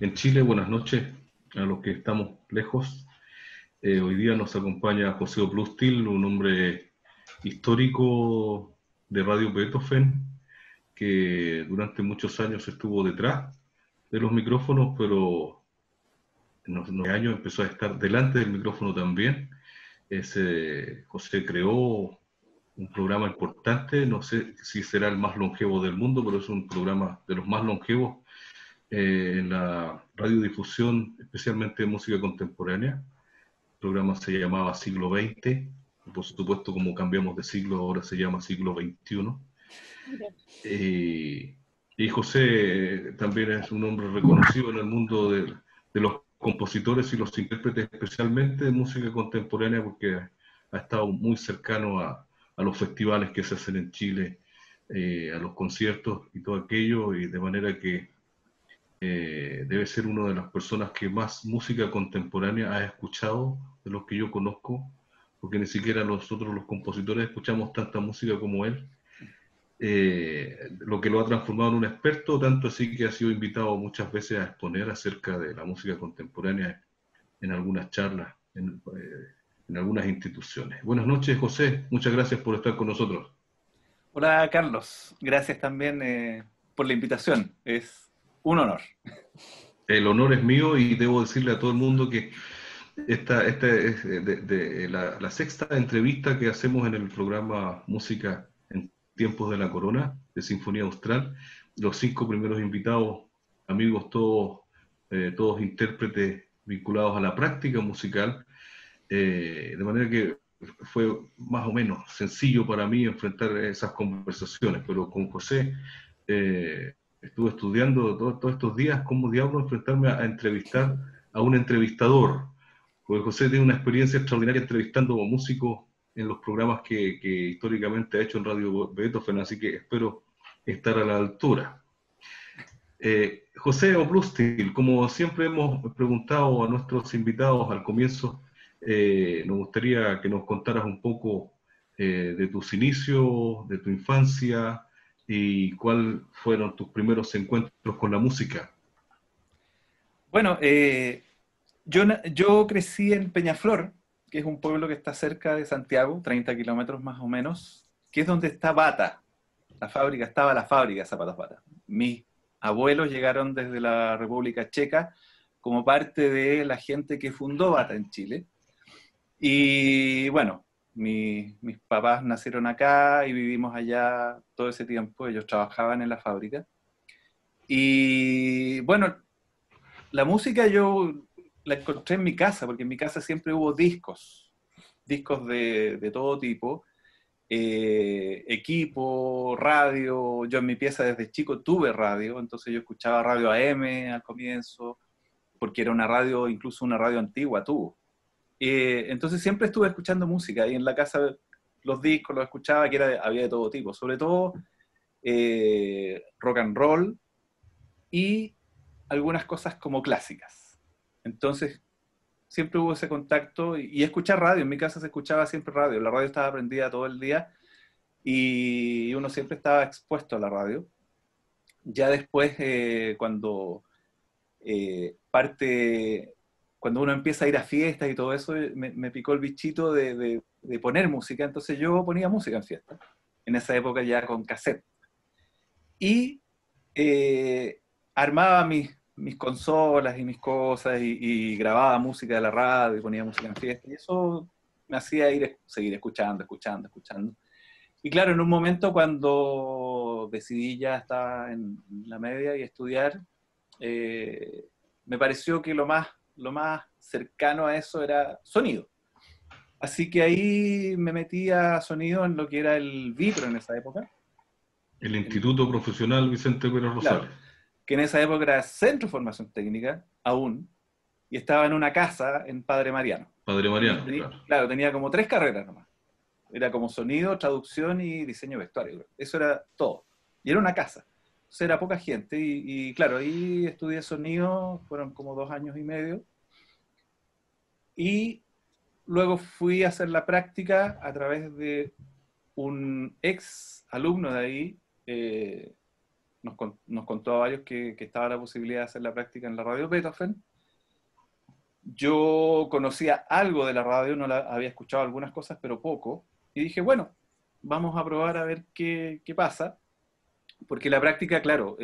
en Chile. Buenas noches a los que estamos lejos. Hoy día nos acompaña José Oplustil, un hombre histórico de Radio Beethoven, que durante muchos años estuvo detrás de los micrófonos, pero en los años empezó a estar delante del micrófono también. José creó un programa importante, no sé si será el más longevo del mundo, pero es un programa de los más longevos en la radiodifusión, especialmente de música contemporánea. El programa se llamaba Siglo XX, y por supuesto, como cambiamos de siglo, ahora se llama Siglo XXI. Y José también es un hombre reconocido en el mundo de los compositores y los intérpretes, especialmente de música contemporánea, porque ha estado muy cercano a los festivales que se hacen en Chile, a los conciertos y todo aquello, y de manera que debe ser una de las personas que más música contemporánea ha escuchado de los que yo conozco, porque ni siquiera nosotros los compositores escuchamos tanta música como él, lo que lo ha transformado en un experto, tanto así que ha sido invitado muchas veces a exponer acerca de la música contemporánea en algunas charlas, en algunas instituciones. Buenas noches, José, muchas gracias por estar con nosotros. Hola Carlos, gracias también por la invitación, es un honor. El honor es mío y debo decirle a todo el mundo que esta es la sexta entrevista que hacemos en el programa Música en Tiempos de la Corona, de Sinfonía Austral. Los 5 primeros invitados, amigos todos intérpretes vinculados a la práctica musical, de manera que fue más o menos sencillo para mí enfrentar esas conversaciones, pero con José estuve estudiando todos estos días cómo diablos enfrentarme a entrevistar a un entrevistador, porque José tiene una experiencia extraordinaria entrevistando a músicos en los programas que históricamente ha hecho en Radio Beethoven, así que espero estar a la altura. José Oplustil, como siempre hemos preguntado a nuestros invitados al comienzo, nos gustaría que nos contaras un poco de tus inicios, de tu infancia y cuáles fueron tus primeros encuentros con la música. Bueno, yo crecí en Peñaflor, que es un pueblo que está cerca de Santiago, 30 kilómetros más o menos, que es donde está Bata, estaba la fábrica de zapatos Bata. Mis abuelos llegaron desde la República Checa como parte de la gente que fundó Bata en Chile. Y bueno, mis papás nacieron acá y vivimos allá todo ese tiempo, ellos trabajaban en la fábrica. Y bueno, la música yo la encontré en mi casa, porque en mi casa siempre hubo discos de todo tipo, equipo, radio. Yo en mi pieza desde chico tuve radio, entonces yo escuchaba radio AM al comienzo, porque era una radio, incluso una radio antigua tuvo. Entonces siempre estuve escuchando música y en la casa los discos los escuchaba, que había de todo tipo, sobre todo rock and roll y algunas cosas como clásicas. Entonces siempre hubo ese contacto y escuchar radio. En mi casa se escuchaba siempre radio, la radio estaba prendida todo el día y uno siempre estaba expuesto a la radio. Ya después, parte cuando uno empieza a ir a fiestas y todo eso, me picó el bichito de poner música, entonces yo ponía música en fiestas, en esa época ya con cassette. Y armaba mis consolas y mis cosas y grababa música de la radio y ponía música en fiestas, y eso me hacía seguir escuchando. Y claro, en un momento cuando decidí ya estar en la media y estudiar, me pareció que lo más cercano a eso era sonido. Así que ahí me metí a sonido en lo que era el Vipro en esa época. El Instituto Profesional Vicente Pérez Claro, Rosales. que en esa época era Centro de Formación Técnica, aún, y estaba en una casa en Padre Mariano. Padre Mariano, claro. Claro, tenía como 3 carreras nomás. Era como sonido, traducción y diseño de vestuario. Eso era todo. Y era una casa. Entonces era poca gente. Y claro, ahí estudié sonido, fueron como 2 años y medio. Y luego fui a hacer la práctica a través de un ex alumno de ahí, nos contó a varios que estaba la posibilidad de hacer la práctica en la radio Beethoven. Yo conocía algo de la radio, no había escuchado algunas cosas, pero poco, y dije, bueno, vamos a probar a ver qué pasa, porque la práctica, claro,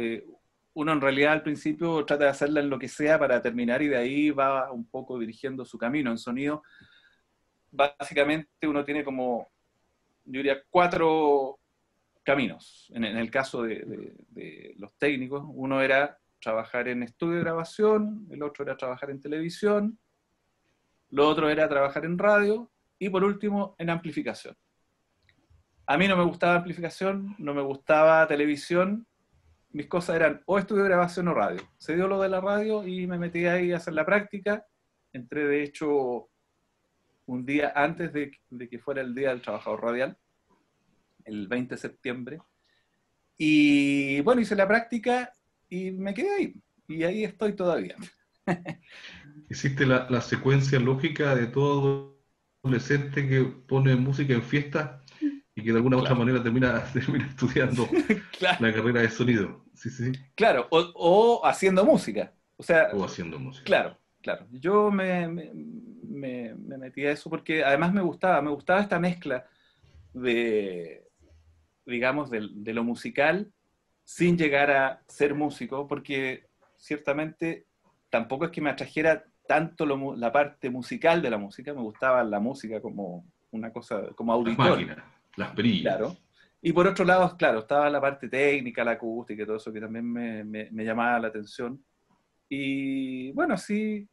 uno en realidad al principio trata de hacerla en lo que sea para terminar y de ahí va un poco dirigiendo su camino. En sonido, básicamente uno tiene como, yo diría, 4 caminos. En el caso de los técnicos, uno era trabajar en estudio de grabación, el otro era trabajar en televisión, lo otro era trabajar en radio y por último en amplificación. A mí no me gustaba amplificación, no me gustaba televisión, mis cosas eran o estudio de grabación o radio. Se dio lo de la radio y me metí ahí a hacer la práctica. Entré de hecho un día antes de que fuera el Día del Trabajador Radial, el 20 de septiembre. Y bueno, hice la práctica y me quedé ahí. Y ahí estoy todavía. Hiciste la secuencia lógica de todo adolescente que pone música en fiesta y que de alguna u otra manera termina estudiando Claro. la carrera de sonido. Sí, sí. Claro, o haciendo música. O sea, O haciendo música. claro, claro. Yo me metí a eso porque además me gustaba esta mezcla de, digamos, de lo musical sin llegar a ser músico, porque ciertamente tampoco es que me atrajera tanto la parte musical de la música, me gustaba la música como una cosa, como Las auditor. máquinas, las perillas. Claro. Y por otro lado, claro, estaba la parte técnica, la acústica y todo eso que también me llamaba la atención. Y bueno, así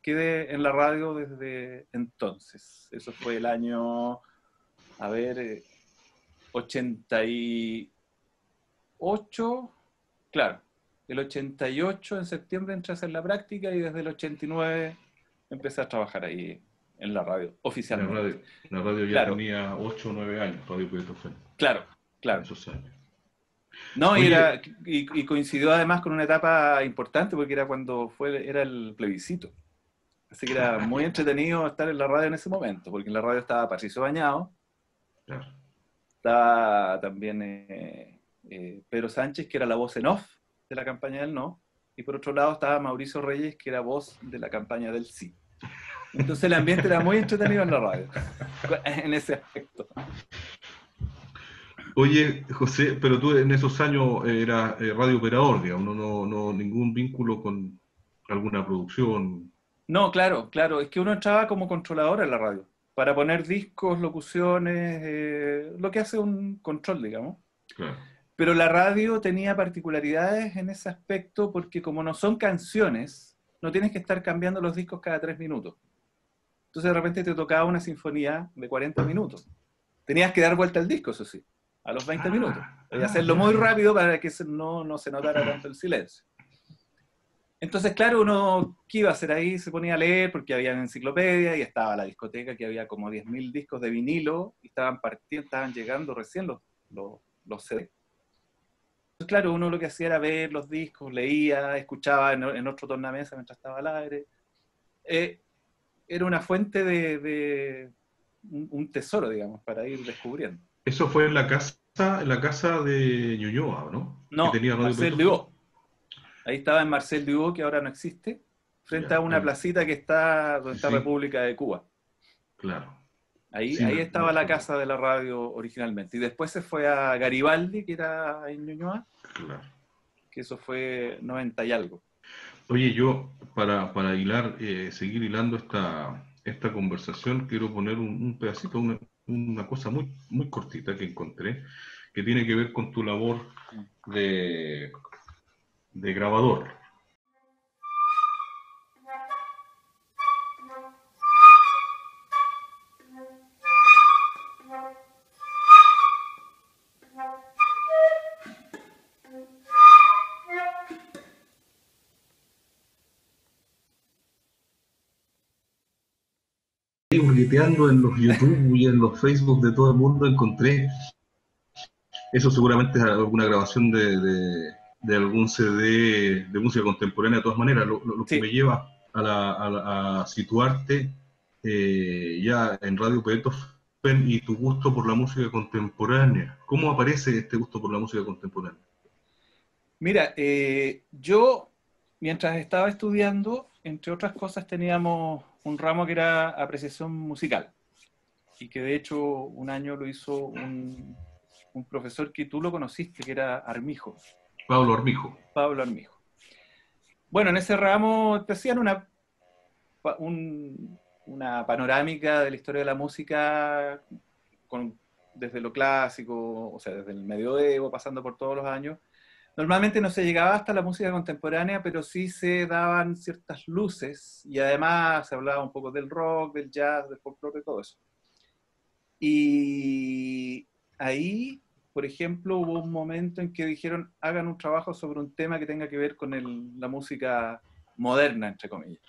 quedé en la radio desde entonces. Eso fue el año, a ver, 88, claro. El 88 en septiembre entré a hacer la práctica y desde el 89 empecé a trabajar ahí en la radio, oficialmente. La radio ya Claro. tenía 8 o 9 años, Radio Beethoven. Claro, claro. Esos años. No, Oye, y coincidió además con una etapa importante porque era cuando era el plebiscito. Así que era muy entretenido estar en la radio en ese momento, porque en la radio estaba Patricio Bañado, claro. estaba también Pedro Sánchez, que era la voz en off de la campaña del no, y por otro lado estaba Mauricio Reyes, que era voz de la campaña del sí. Entonces el ambiente era muy entretenido en la radio, en ese aspecto. Oye, José, pero tú en esos años eras radiooperador, digamos, no ningún vínculo con alguna producción. No, claro, claro, es que uno entraba como controlador en la radio, para poner discos, locuciones, lo que hace un control, digamos. Claro. Pero la radio tenía particularidades en ese aspecto porque como no son canciones, no tienes que estar cambiando los discos cada 3 minutos. Entonces de repente te tocaba una sinfonía de 40 minutos. Tenías que dar vuelta al disco, eso sí, a los 20 minutos. Y hacerlo muy rápido para que no se notara tanto el silencio. Entonces, claro, uno, ¿qué iba a hacer ahí? Se ponía a leer porque había enciclopedia y estaba la discoteca que había como 10.000 discos de vinilo y estaban llegando recién los CD. Entonces, claro, uno lo que hacía era ver los discos, leía, escuchaba en otro tornamesa mientras estaba al aire. Era una fuente de un tesoro, digamos, para ir descubriendo. Eso fue en la casa de Ñuñoa, ¿no? Que No, tenía Radio Marcel Beethoven. Dubó. Ahí estaba en Marcel Dubó, que ahora no existe, frente Ya, a una placita que está donde está sí. República de Cuba. Claro. Ahí Sí, estaba la casa de la radio originalmente. Y después se fue a Garibaldi, que era en Ñuñoa, Claro. que eso fue 90 y algo. Oye, yo para seguir hilando esta conversación, quiero poner un pedacito, una cosa muy, muy cortita que encontré, que tiene que ver con tu labor de grabador. Hurgueteando en los YouTube y en los Facebook de todo el mundo encontré, eso seguramente es alguna grabación de algún CD de música contemporánea de todas maneras, lo que Sí. me lleva a situarte ya en Radio Beethoven y tu gusto por la música contemporánea. ¿Cómo aparece este gusto por la música contemporánea? Mira, yo, mientras estaba estudiando, entre otras cosas, teníamos un ramo que era apreciación musical. Y que de hecho un año lo hizo un profesor que tú lo conociste, que era Armijo, Pablo Armijo. Pablo Armijo. Bueno, en ese ramo te hacían una panorámica de la historia de la música desde lo clásico, o sea, desde el medioevo, pasando por todos los años. Normalmente no se llegaba hasta la música contemporánea, pero sí se daban ciertas luces y además se hablaba un poco del rock, del jazz, del folclore, de todo eso. Y ahí, por ejemplo, hubo un momento en que dijeron, hagan un trabajo sobre un tema que tenga que ver con la música moderna, entre comillas.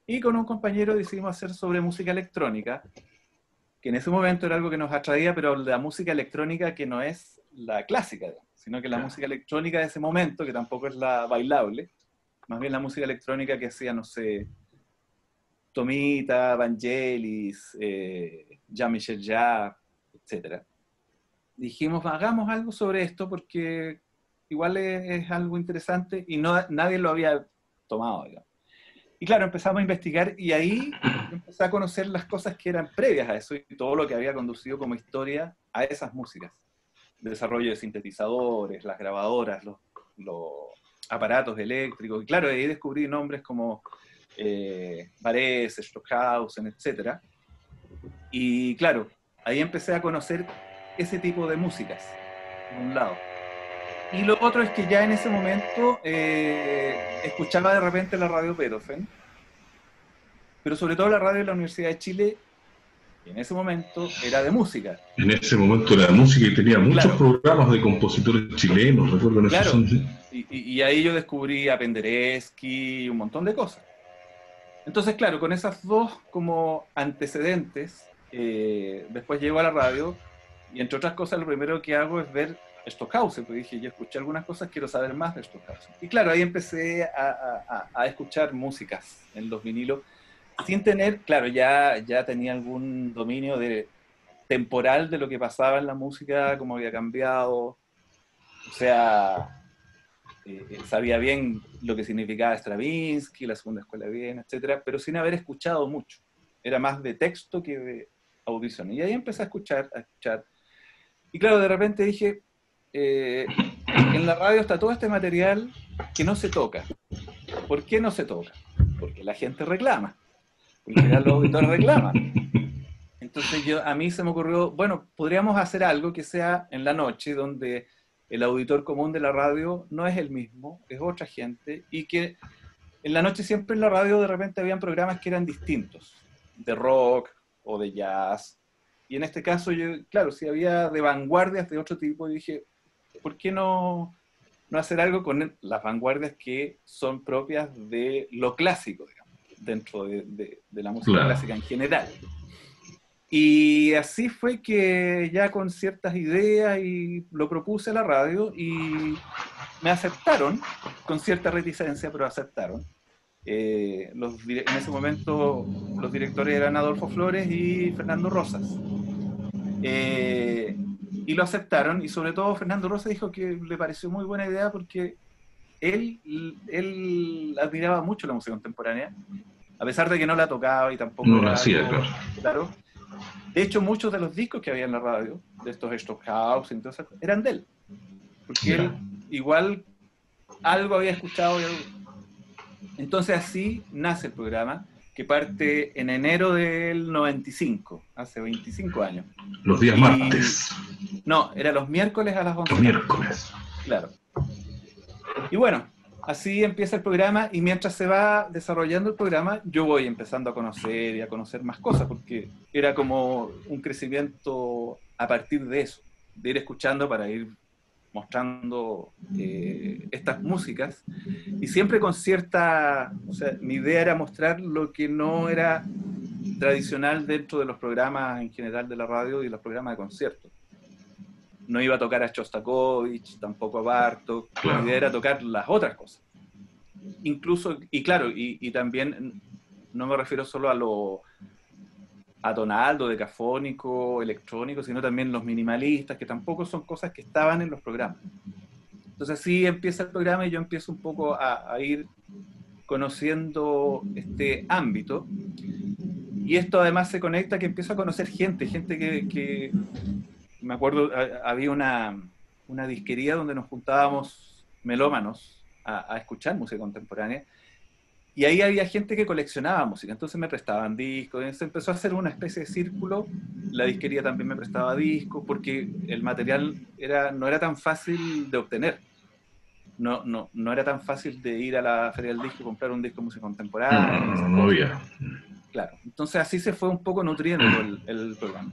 Y con un compañero decidimos hacer sobre música electrónica, que en ese momento era algo que nos atraía, pero la música electrónica que no es la clásica, digamos, sino que la música electrónica de ese momento, que tampoco es la bailable, más bien la música electrónica que hacía, no sé, Tomita, Vangelis, Jean-Michel Jarre, etc. Dijimos, hagamos algo sobre esto porque igual es algo interesante y nadie lo había tomado, digamos. Y claro, empezamos a investigar y ahí empecé a conocer las cosas que eran previas a eso y todo lo que había conducido como historia a esas músicas. Desarrollo de sintetizadores, las grabadoras, los aparatos eléctricos. Y claro, ahí descubrí nombres como Varese, Stockhausen, etc. Y claro, ahí empecé a conocer ese tipo de músicas, por un lado. Y lo otro es que ya en ese momento escuchaba de repente la radio Beethoven, pero sobre todo la radio de la Universidad de Chile, que en ese momento era de música. En ese momento era de música y tenía muchos Claro, programas de compositores chilenos, recuerdo en esos claro. años. Y ahí yo descubrí a Penderecki y un montón de cosas. Entonces, claro, con esas dos como antecedentes, después llego a la radio y entre otras cosas lo primero que hago es ver Stockhausen, porque dije, yo escuché algunas cosas, quiero saber más de Stockhausen. Y claro, ahí empecé a escuchar músicas en los vinilos, sin tener, claro, ya tenía algún dominio temporal de lo que pasaba en la música, cómo había cambiado, o sea, sabía bien lo que significaba Stravinsky, la segunda escuela de Viena, etcétera, pero sin haber escuchado mucho. Era más de texto que de audición. Y ahí empecé a escuchar, a escuchar. Y claro, de repente dije, en la radio está todo este material que no se toca. ¿Por qué no se toca? Porque la gente reclama. Porque los auditores reclaman. Entonces a mí se me ocurrió, bueno, podríamos hacer algo que sea en la noche, donde el auditor común de la radio no es el mismo, es otra gente, y que en la noche siempre en la radio de repente habían programas que eran distintos, de rock o de jazz, y en este caso yo, claro, si había de vanguardias de otro tipo, dije, ¿por qué no hacer algo con las vanguardias que son propias de lo clásico, digamos, dentro de la música clásica en general? Y así fue que ya con ciertas ideas y lo propuse a la radio y me aceptaron, con cierta reticencia, pero aceptaron. En ese momento los directores eran Adolfo Flores y Fernando Rosas. Y lo aceptaron y sobre todo Fernando Rosas dijo que le pareció muy buena idea porque él admiraba mucho la música contemporánea, a pesar de que no la tocaba y tampoco No la era hacía, algo claro. claro. De hecho, muchos de los discos que había en la radio, de estos Stockhausen, entonces, eran de él. Porque él igual algo había escuchado. Entonces así nace el programa, que parte en enero del 95, hace 25 años. Los días martes. No, era los miércoles a las 11. Los miércoles. Claro. Y bueno, así empieza el programa y mientras se va desarrollando el programa, yo voy empezando a conocer y a conocer más cosas, porque era como un crecimiento a partir de eso, de ir escuchando para ir mostrando estas músicas y siempre con cierta, o sea, mi idea era mostrar lo que no era tradicional dentro de los programas en general de la radio y los programas de conciertos. No iba a tocar a Shostakovich, tampoco a Bartók, la idea era tocar las otras cosas. Incluso, y claro, y también no me refiero solo a lo atonal, decafónico, electrónico, sino también los minimalistas, que tampoco son cosas que estaban en los programas. Entonces así empieza el programa y yo empiezo un poco a ir conociendo este ámbito. Y esto además se conecta que empiezo a conocer gente que me acuerdo, había una disquería donde nos juntábamos melómanos a escuchar música contemporánea, y ahí había gente que coleccionaba música, entonces me prestaban discos, entonces empezó a hacer una especie de círculo, la disquería también me prestaba discos, porque el material no era tan fácil de obtener, no era tan fácil de ir a la Feria del Disco y comprar un disco de música contemporánea y esas No cosas. había. Claro, entonces así se fue un poco nutriendo el programa.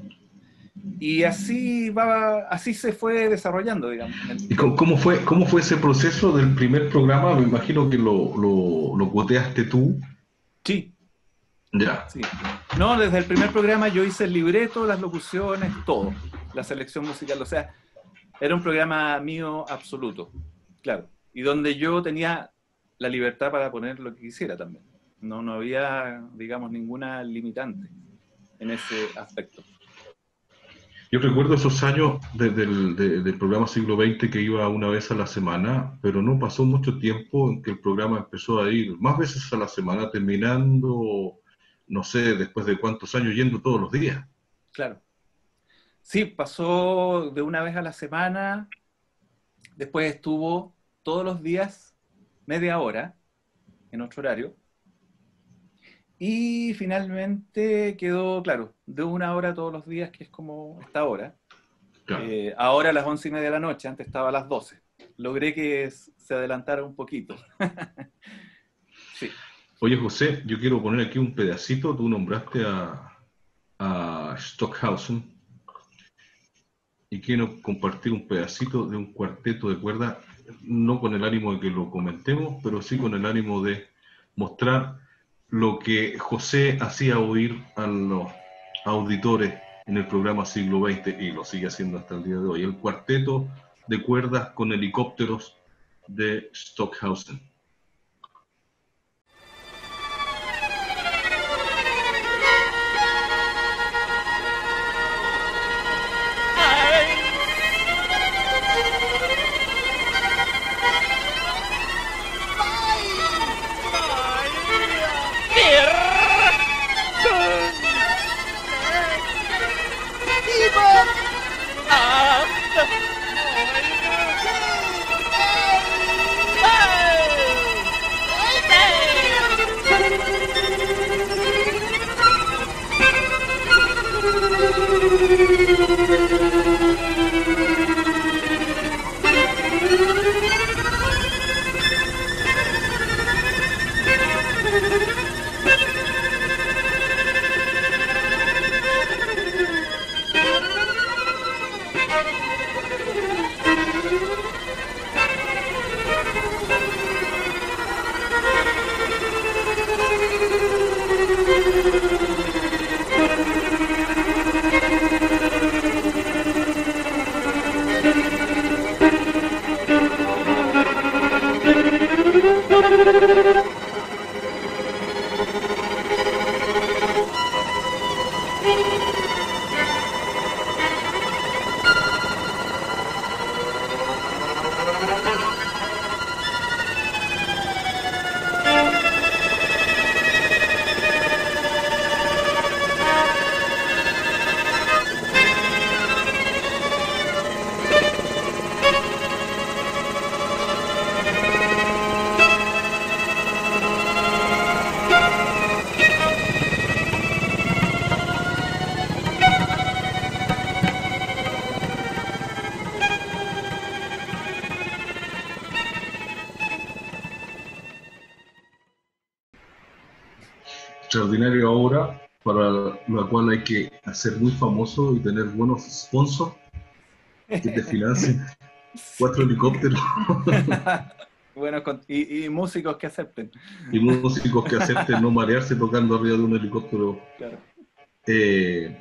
Y así se fue desarrollando, digamos. ¿Y cómo fue ese proceso del primer programa? Me imagino que lo cuoteaste tú. Sí, Ya. sí. No, desde el primer programa yo hice el libreto, las locuciones, todo. La selección musical, o sea, era un programa mío absoluto, claro. Y donde yo tenía la libertad para poner lo que quisiera también. No había, digamos, ninguna limitante en ese aspecto. Yo recuerdo esos años del programa Siglo XX que iba una vez a la semana, pero no pasó mucho tiempo en que el programa empezó a ir más veces a la semana, terminando, no sé, después de cuántos años, yendo todos los días. Claro. Sí, pasó de una vez a la semana, después estuvo todos los días media hora en otro horario, y finalmente quedó, claro, de una hora todos los días, que es como esta hora. Claro. Ahora a las 11:30 de la noche, antes estaba a las 12. Logré que se adelantara un poquito. Sí. Oye, José, yo quiero poner aquí un pedacito. Tú nombraste a Stockhausen y quiero compartir un pedacito de un cuarteto de cuerda, no con el ánimo de que lo comentemos, pero sí con el ánimo de mostrar lo que José hacía oír a los auditores en el programa Siglo XX y lo sigue haciendo hasta el día de hoy. El cuarteto de cuerdas con helicópteros de Stockhausen. Extraordinaria obra para la cual hay que ser muy famoso y tener buenos sponsors que te financien 4 Sí. helicópteros Bueno, y músicos que acepten. y músicos que acepten no marearse tocando arriba de un helicóptero. Claro. Eh,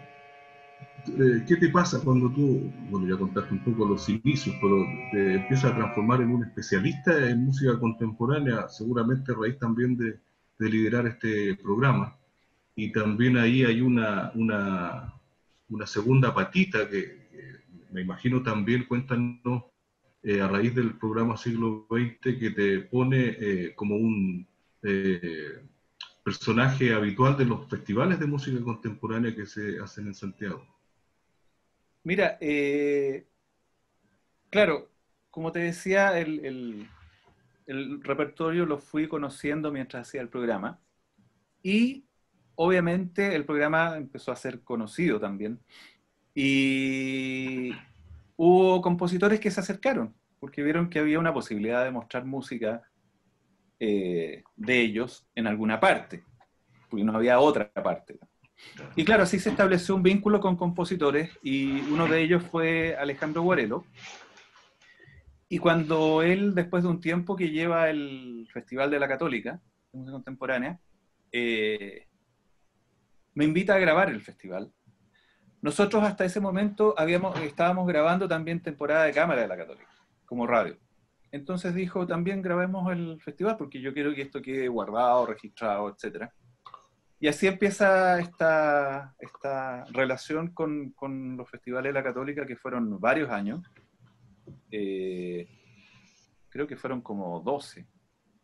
¿Qué te pasa cuando tú, bueno, ya contaste un poco los inicios, pero te empiezas a transformar en un especialista en música contemporánea, seguramente a raíz también de liderar este programa? Y también ahí hay una segunda patita que me imagino también, cuéntanos a raíz del programa Siglo XX que te pone como un personaje habitual de los festivales de música contemporánea que se hacen en Santiago. Mira, claro, como te decía, el repertorio lo fui conociendo mientras hacía el programa y obviamente el programa empezó a ser conocido también y hubo compositores que se acercaron porque vieron que había una posibilidad de mostrar música de ellos en alguna parte, porque no había otra parte. Y claro, así se estableció un vínculo con compositores y uno de ellos fue Alejandro Guarelo. Y cuando él, después de un tiempo que lleva el Festival de la Católica, de Música Contemporánea, me invita a grabar el festival. Nosotros hasta ese momento estábamos grabando también temporada de cámara de la Católica, como radio. Entonces dijo, también grabemos el festival porque yo quiero que esto quede guardado, registrado, etc. Y así empieza esta relación con los festivales de la Católica, que fueron varios años. Creo que fueron como 12,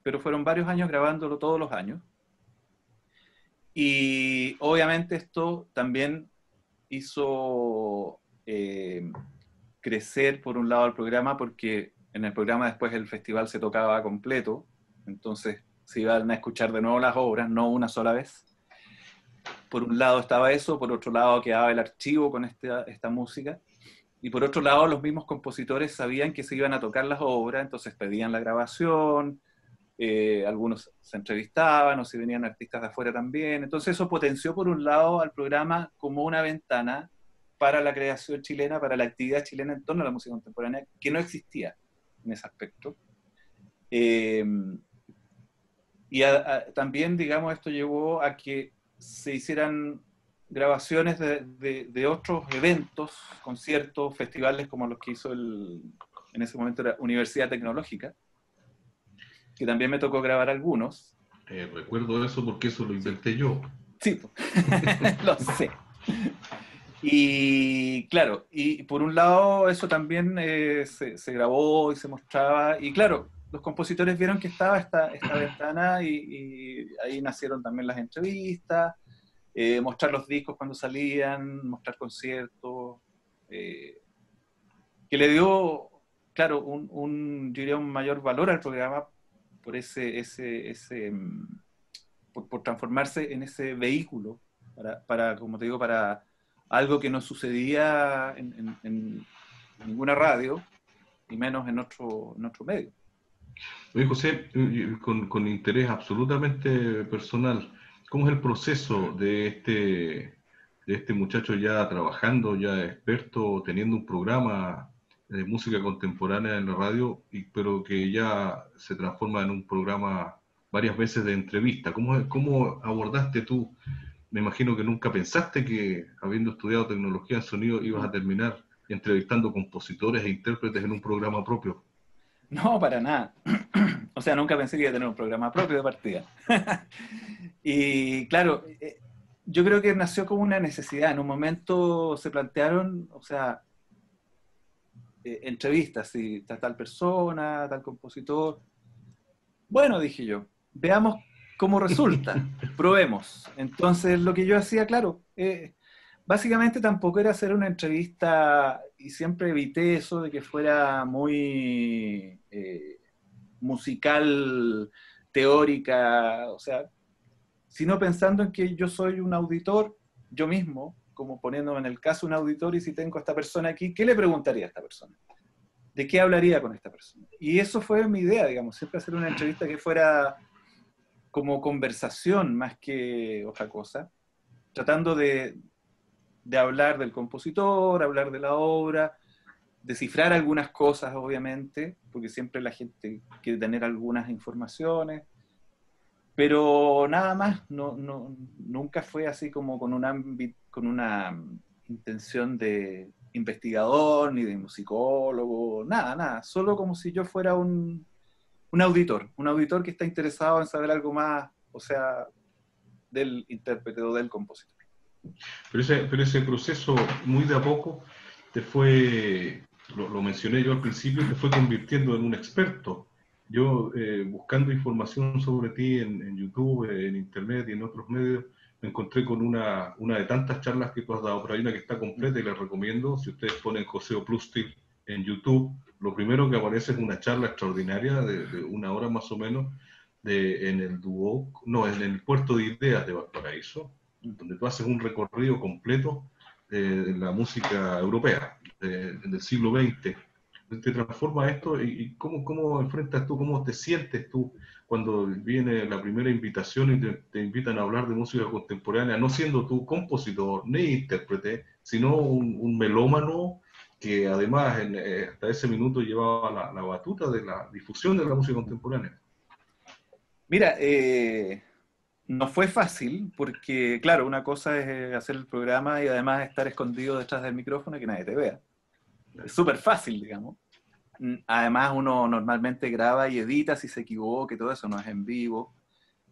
pero fueron varios años grabándolo todos los años. Y obviamente esto también hizo crecer por un lado el programa, porque en el programa después el festival se tocaba completo, entonces se iban a escuchar de nuevo las obras, no una sola vez. Por un lado estaba eso, por otro lado quedaba el archivo con esta música, y por otro lado los mismos compositores sabían que se iban a tocar las obras, entonces pedían la grabación, algunos se entrevistaban o si venían artistas de afuera también. Entonces eso potenció por un lado al programa como una ventana para la creación chilena, para la actividad chilena en torno a la música contemporánea, que no existía en ese aspecto. Y también, digamos, esto llevó a que se hicieran grabaciones de otros eventos, conciertos, festivales como los que hizo en ese momento era Universidad Tecnológica, que también me tocó grabar algunos. Recuerdo eso porque eso lo inventé yo. Sí, lo sé. Y claro, y por un lado eso también se grabó y se mostraba, y claro, los compositores vieron que estaba esta ventana y ahí nacieron también las entrevistas, mostrar los discos cuando salían, mostrar conciertos, que le dio, claro, yo diría un mayor valor al programa por por transformarse en ese vehículo para, como te digo, para algo que no sucedía en ninguna radio, y menos en otro medio. Oye, José, con interés absolutamente personal, ¿cómo es el proceso de este muchacho ya trabajando, ya experto, teniendo un programa de música contemporánea en la radio, pero que ya se transforma en un programa varias veces de entrevista? ¿Cómo abordaste tú? Me imagino que nunca pensaste que, habiendo estudiado tecnología en sonido, ibas a terminar entrevistando compositores e intérpretes en un programa propio. No, para nada. O sea, nunca pensé que iba a tener un programa propio de partida. Y claro, yo creo que nació como una necesidad. En un momento se plantearon, o sea, entrevistas, si tal persona, tal compositor. Bueno, dije yo, veamos cómo resulta, probemos. Entonces, lo que yo hacía, claro, básicamente tampoco era hacer una entrevista, y siempre evité eso de que fuera muy musical, teórica, o sea, sino pensando en que yo soy un auditor, yo mismo, como poniéndome en el caso un auditor, y si tengo a esta persona aquí, ¿qué le preguntaría a esta persona? ¿De qué hablaría con esta persona? Y eso fue mi idea, digamos, siempre hacer una entrevista que fuera como conversación más que otra cosa, tratando de hablar del compositor, hablar de la obra, descifrar algunas cosas, obviamente, porque siempre la gente quiere tener algunas informaciones, pero nada más, nunca fue así como con con una intención de investigador, ni de musicólogo, nada, solo como si yo fuera un auditor que está interesado en saber algo más, o sea, del intérprete o del compositor. Pero ese proceso, muy de a poco, te fue lo mencioné yo al principio, te fue convirtiendo en un experto. Yo, buscando información sobre ti en YouTube, en Internet y en otros medios, me encontré con una de tantas charlas que tú has dado, pero hay una que está completa y les recomiendo. Si ustedes ponen José Oplustil en YouTube, lo primero que aparece es una charla extraordinaria de una hora más o menos, en el Duoc, no, en el Puerto de Ideas de Valparaíso, donde tú haces un recorrido completo de la música europea del siglo XX. Te transforma esto y cómo enfrentas tú, cómo te sientes tú cuando viene la primera invitación y te invitan a hablar de música contemporánea, no siendo tú compositor ni intérprete, sino un melómano que además hasta ese minuto llevaba la batuta de la difusión de la música contemporánea. Mira, no fue fácil porque, claro, una cosa es hacer el programa y además estar escondido detrás del micrófono y que nadie te vea. Es súper fácil, digamos. Además, uno normalmente graba y edita si se equivoca y todo eso, no es en vivo.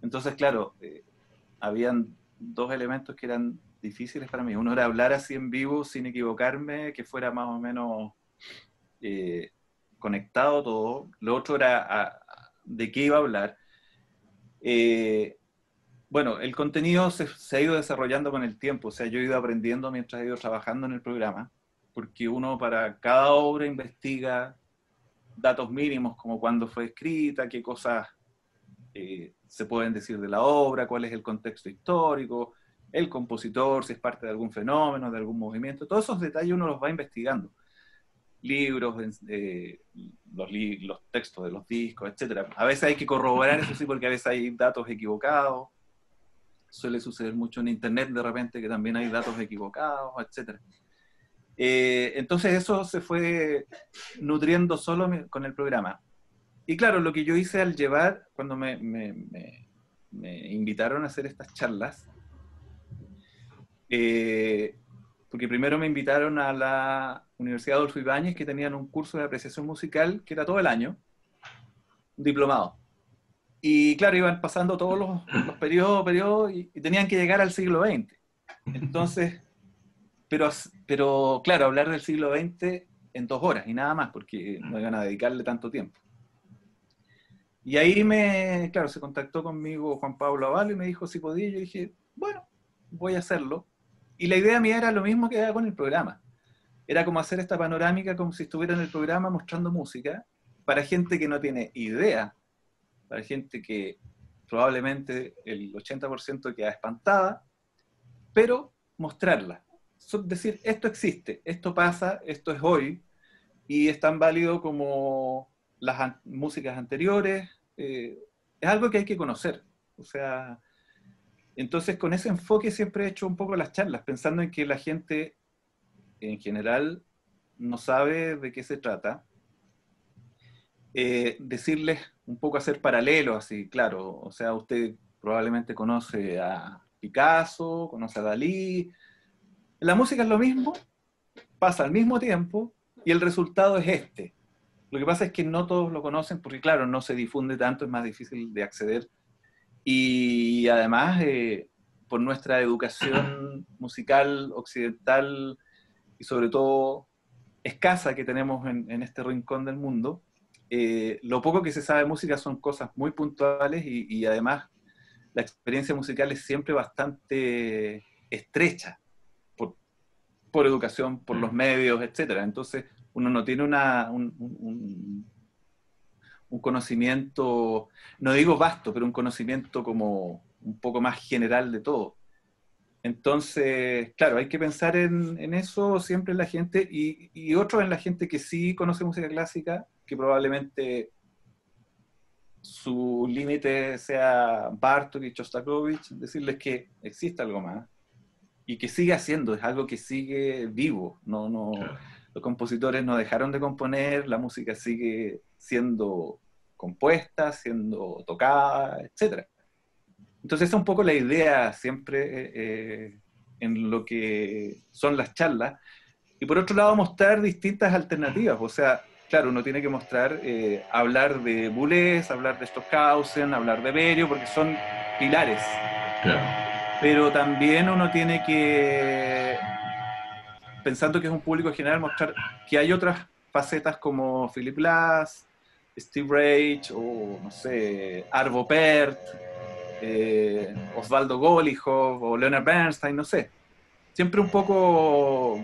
Entonces, claro, habían dos elementos que eran difíciles para mí. Uno era hablar así en vivo sin equivocarme, que fuera más o menos conectado todo. Lo otro era de qué iba a hablar. Bueno, el contenido se ha ido desarrollando con el tiempo, o sea, yo he ido aprendiendo mientras he ido trabajando en el programa, porque uno para cada obra investiga datos mínimos como cuándo fue escrita, qué cosas se pueden decir de la obra, cuál es el contexto histórico, el compositor, si es parte de algún fenómeno, de algún movimiento, todos esos detalles uno los va investigando. Libros, los textos de los discos, etc. A veces hay que corroborar eso sí, porque a veces hay datos equivocados. Suele suceder mucho en Internet de repente que también hay datos equivocados, etc. Entonces eso se fue nutriendo solo con el programa. Y claro, lo que yo hice al llevar, cuando me invitaron a hacer estas charlas, porque primero me invitaron a la Universidad Adolfo Ibáñez, que tenían un curso de apreciación musical que era todo el año, un diplomado. Y claro, iban pasando todos los periodos y tenían que llegar al siglo XX. Entonces, pero claro, hablar del siglo XX en 2 horas y nada más, porque no iban a dedicarle tanto tiempo. Y ahí claro, se contactó conmigo Juan Pablo Avalo y me dijo si podía. Yo dije, bueno, voy a hacerlo. Y la idea mía era lo mismo que hago con el programa. Era como hacer esta panorámica como si estuviera en el programa mostrando música para gente que no tiene idea, para gente que probablemente el 80% queda espantada, pero mostrarla. Decir, esto existe, esto pasa, esto es hoy, y es tan válido como las músicas anteriores, es algo que hay que conocer. O sea, entonces con ese enfoque siempre he hecho un poco las charlas, pensando en que la gente en general no sabe de qué se trata. Decirles un poco, hacer paralelos, así, claro, o sea, usted probablemente conoce a Picasso, conoce a Dalí, la música es lo mismo, pasa al mismo tiempo y el resultado es este. Lo que pasa es que no todos lo conocen porque, claro, no se difunde tanto, es más difícil de acceder. Y además, por nuestra educación musical occidental y sobre todo escasa que tenemos en este rincón del mundo, lo poco que se sabe de música son cosas muy puntuales y además la experiencia musical es siempre bastante estrecha por educación, por los medios, etc. Entonces uno no tiene un conocimiento, no digo vasto, pero un conocimiento como un poco más general de todo. Entonces, claro, hay que pensar en eso siempre en la gente y otro en la gente que sí conoce música clásica, que probablemente su límite sea Bartók y Shostakovich, decirles que existe algo más y que sigue haciendo, es algo que sigue vivo. Claro. Los compositores no dejaron de componer, la música sigue siendo compuesta, siendo tocada, etc. Entonces esa es un poco la idea siempre en lo que son las charlas. Y por otro lado mostrar distintas alternativas, o sea, claro, uno tiene que mostrar, hablar de Boulez, hablar de Stockhausen, hablar de Berio, porque son pilares. Claro. Pero también uno tiene que, pensando que es un público general, mostrar que hay otras facetas como Philip Glass, Steve Reich, o no sé, Arvo Pärt, Osvaldo Golijov, o Leonard Bernstein, no sé. Siempre un poco...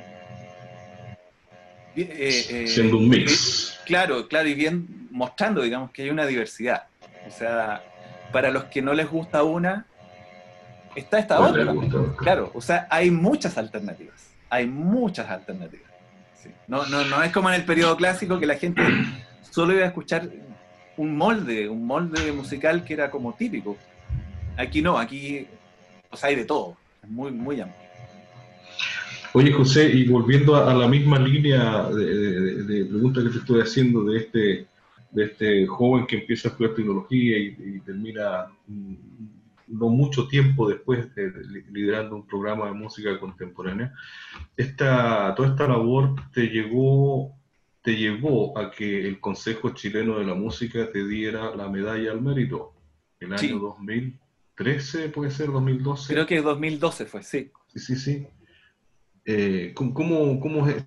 Siendo un mix. Claro, claro, y bien mostrando, digamos, que hay una diversidad. O sea, para los que no les gusta una, está esta Pues otra les también. gusta. Claro, o sea, hay muchas alternativas. Hay muchas alternativas. Sí. No es como en el periodo clásico que la gente solo iba a escuchar un molde musical que era como típico. Aquí no, aquí, o sea, hay de todo. Es muy, muy amplio. Oye, José, y volviendo a la misma línea de pregunta que te estoy haciendo de este joven que empieza a estudiar tecnología y termina no mucho tiempo después liderando un programa de música contemporánea, toda esta labor te llevó a que el Consejo Chileno de la Música te diera la medalla al mérito el año Sí, 2013, puede ser, creo 2012. que 2012 fue, sí. Sí, sí, sí. ¿Cómo es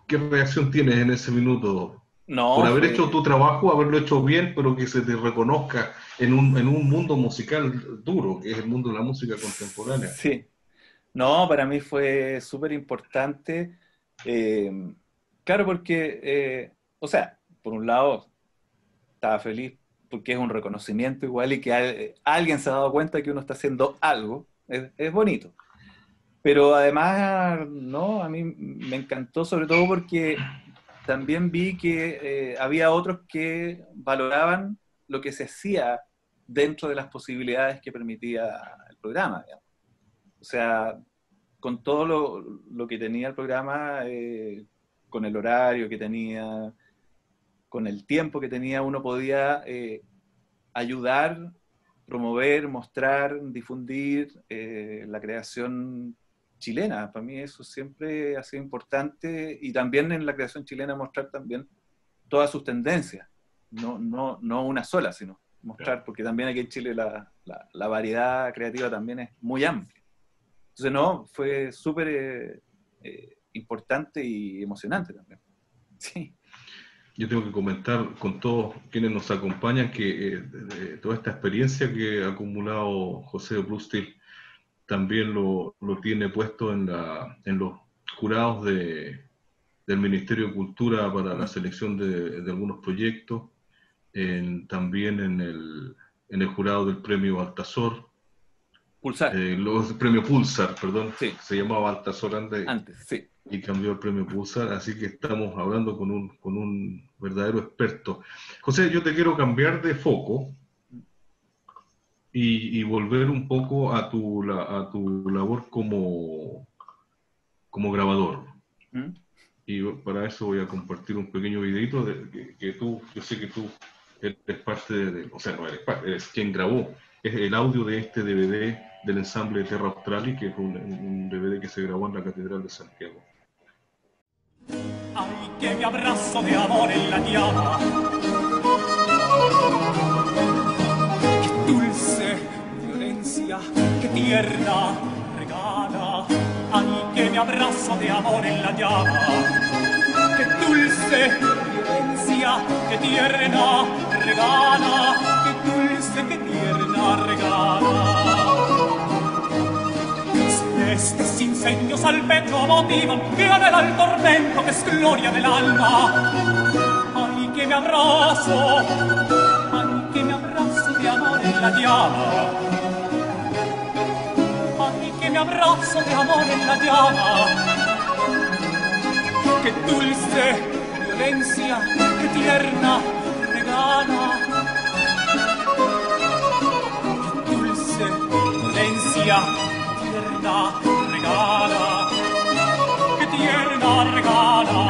qué reacción tienes en ese minuto? Por No, haber hecho fue, tu trabajo, haberlo hecho bien, pero que se te reconozca en un mundo musical duro, que es el mundo de la música contemporánea. sí. No, para mí fue súper importante. Claro, porque, o sea, por un lado, estaba feliz porque es un reconocimiento igual y que alguien se ha dado cuenta que uno está haciendo algo. Es bonito. Pero además, no, a mí me encantó sobre todo porque también vi que había otros que valoraban lo que se hacía dentro de las posibilidades que permitía el programa, digamos. O sea, con todo lo que tenía el programa, con el horario que tenía, con el tiempo que tenía, uno podía ayudar, promover, mostrar, difundir la creación chilena. Para mí eso siempre ha sido importante y también en la creación chilena mostrar también todas sus tendencias, no una sola, sino mostrar, porque también aquí en Chile la variedad creativa también es muy amplia. Entonces, no, fue súper importante y emocionante también. Sí. Yo tengo que comentar con todos quienes nos acompañan que de toda esta experiencia que ha acumulado José Brustil también lo tiene puesto en los jurados del Ministerio de Cultura para la ¿Mm? selección de algunos proyectos, también en el jurado del premio Altazor, Pulsar, los premio Pulsar, perdón, sí, se llamaba Altazor antes antes, sí. y cambió el premio Pulsar, así que estamos hablando con un verdadero experto. José, yo te quiero cambiar de foco y volver un poco a tu labor como grabador. ¿Mm? Y para eso voy a compartir un pequeño videito que tú, yo sé que tú eres parte o sea, no eres parte, eres quien grabó, es el audio de este DVD del ensamble Terra Australis, que es un DVD que se grabó en la Catedral de Santiago. Ay, que mi abrazo de amor en la llama, qué dulce violencia, qué tierna regala. Ay, que mi abrazo de amor en la llama, qué dulce violencia, qué tierna regala, qué dulce, qué tierna regala. Estos incendios al pecho motivan que anhela el tormento que es gloria del alma. Ay, que me abrazo de amor en la llama. Ay, que me abrazo de amor en la llama. Qué dulce violencia, qué tierna regala. Qué dulce violencia, tierna regala, que tierna regala,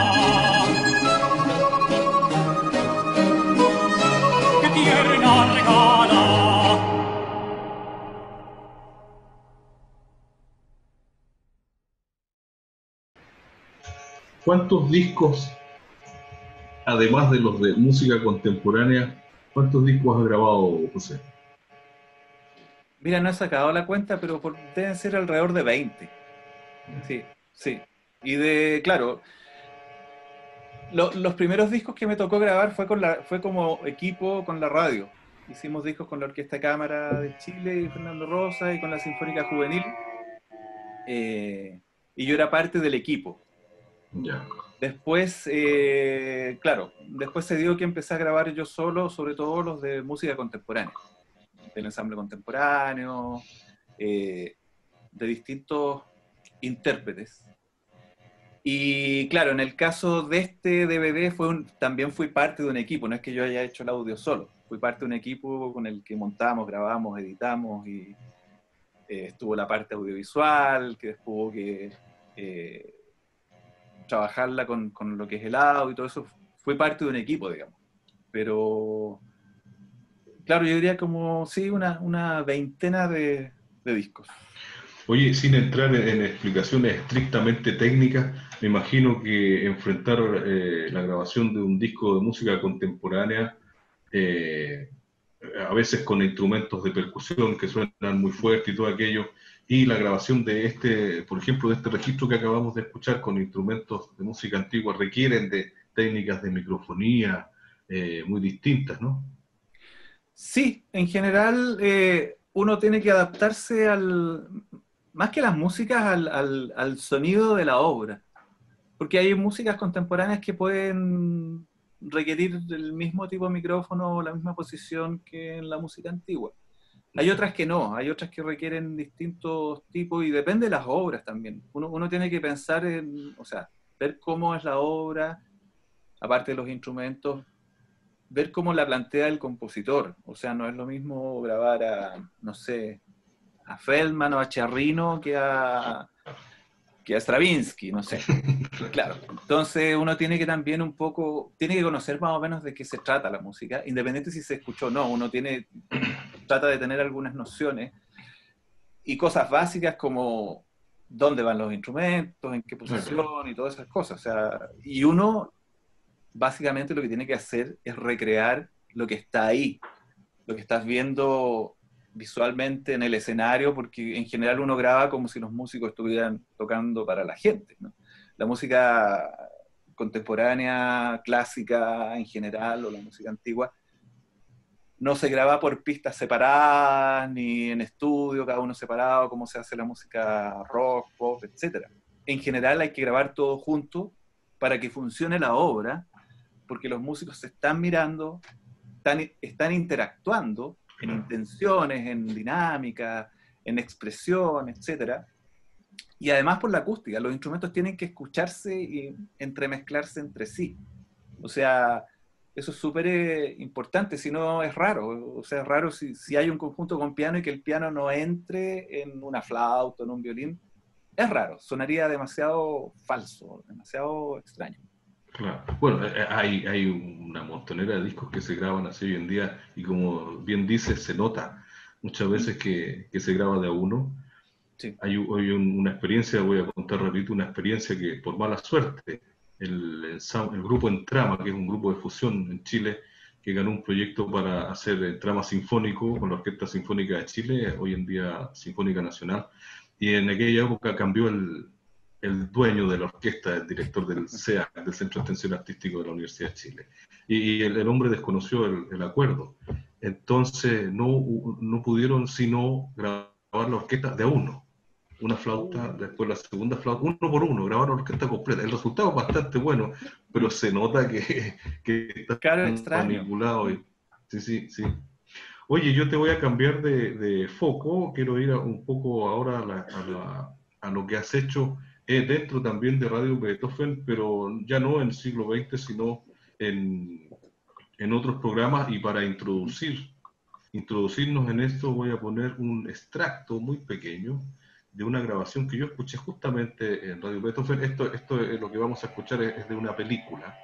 que tierna regala. ¿Cuántos discos, además de los de música contemporánea, cuántos discos has grabado, José? Mira, no he sacado la cuenta, pero deben ser alrededor de 20. Sí, sí. Y claro, Los primeros discos que me tocó grabar fue como equipo con la radio. Hicimos discos con la Orquesta Cámara de Chile y Fernando Rosa y con la Sinfónica Juvenil. Y yo era parte del equipo. Ya. Después, claro, después se dio que empecé a grabar yo solo, sobre todo los de música contemporánea, del ensamble contemporáneo, de distintos intérpretes. Y claro, en el caso de este DVD también fui parte de un equipo, no es que yo haya hecho el audio solo, fui parte de un equipo con el que montamos, grabamos, editamos y estuvo la parte audiovisual, que después hubo que trabajarla con lo que es el audio y todo eso. Fui parte de un equipo, digamos. Pero, claro, yo diría como, sí, una veintena de discos. Oye, sin entrar en explicaciones estrictamente técnicas, me imagino que enfrentar la grabación de un disco de música contemporánea, eh, a veces con instrumentos de percusión que suenan muy fuerte y todo aquello, y la grabación de este, por ejemplo, de este registro que acabamos de escuchar con instrumentos de música antigua, requieren de técnicas de microfonía muy distintas, ¿no? Sí, en general uno tiene que adaptarse más que las músicas, al sonido de la obra. Porque hay músicas contemporáneas que pueden requerir el mismo tipo de micrófono o la misma posición que en la música antigua. Hay otras que no, hay otras que requieren distintos tipos y depende de las obras también. Uno tiene que pensar o sea, ver cómo es la obra, aparte de los instrumentos, ver cómo la plantea el compositor. O sea, no es lo mismo grabar no sé, a Feldman o a Charrino que a Stravinsky, no sé. Claro, entonces uno tiene que también tiene que conocer más o menos de qué se trata la música, independiente si se escuchó o no, trata de tener algunas nociones y cosas básicas como dónde van los instrumentos, en qué posición y todas esas cosas. O sea, y uno básicamente lo que tiene que hacer es recrear lo que está ahí, lo que estás viendo visualmente en el escenario, porque en general uno graba como si los músicos estuvieran tocando para la gente, ¿no? La música contemporánea, clásica en general, o la música antigua, no se graba por pistas separadas, ni en estudio, cada uno separado, como se hace la música rock, pop, etc. En general hay que grabar todo junto para que funcione la obra, porque los músicos se están mirando, están interactuando en intenciones, en dinámica, en expresión, etc. Y además por la acústica, los instrumentos tienen que escucharse y entremezclarse entre sí. O sea, eso es súper importante, si no es raro. O sea, es raro si hay un conjunto con piano y que el piano no entre en una flauta, en un violín. Es raro, sonaría demasiado falso, demasiado extraño. Claro. Bueno, hay una montonera de discos que se graban así hoy en día y como bien dices, se nota muchas veces que se graba de a uno. Sí. Hay una experiencia, voy a contar rapidito, una experiencia que por mala suerte, el grupo Entrama, que es un grupo de fusión en Chile, que ganó un proyecto para hacer trama sinfónico con la Orquesta Sinfónica de Chile, hoy en día Sinfónica Nacional, y en aquella época cambió el dueño de la orquesta, el director del CEA, del Centro de Extensión Artístico de la Universidad de Chile. Y el hombre desconoció el acuerdo. Entonces no pudieron sino grabar la orquesta de a uno. Una flauta, después la segunda flauta, uno por uno, grabaron la orquesta completa. El resultado es bastante bueno, pero se nota que está manipulado. Sí. Oye, yo te voy a cambiar de foco, quiero ir un poco ahora a lo que has hecho dentro también de Radio Beethoven, pero ya no en el siglo XX, sino en otros programas. Y para introducirnos en esto voy a poner un extracto muy pequeño de una grabación que yo escuché justamente en Radio Beethoven. Esto es lo que vamos a escuchar, es de una película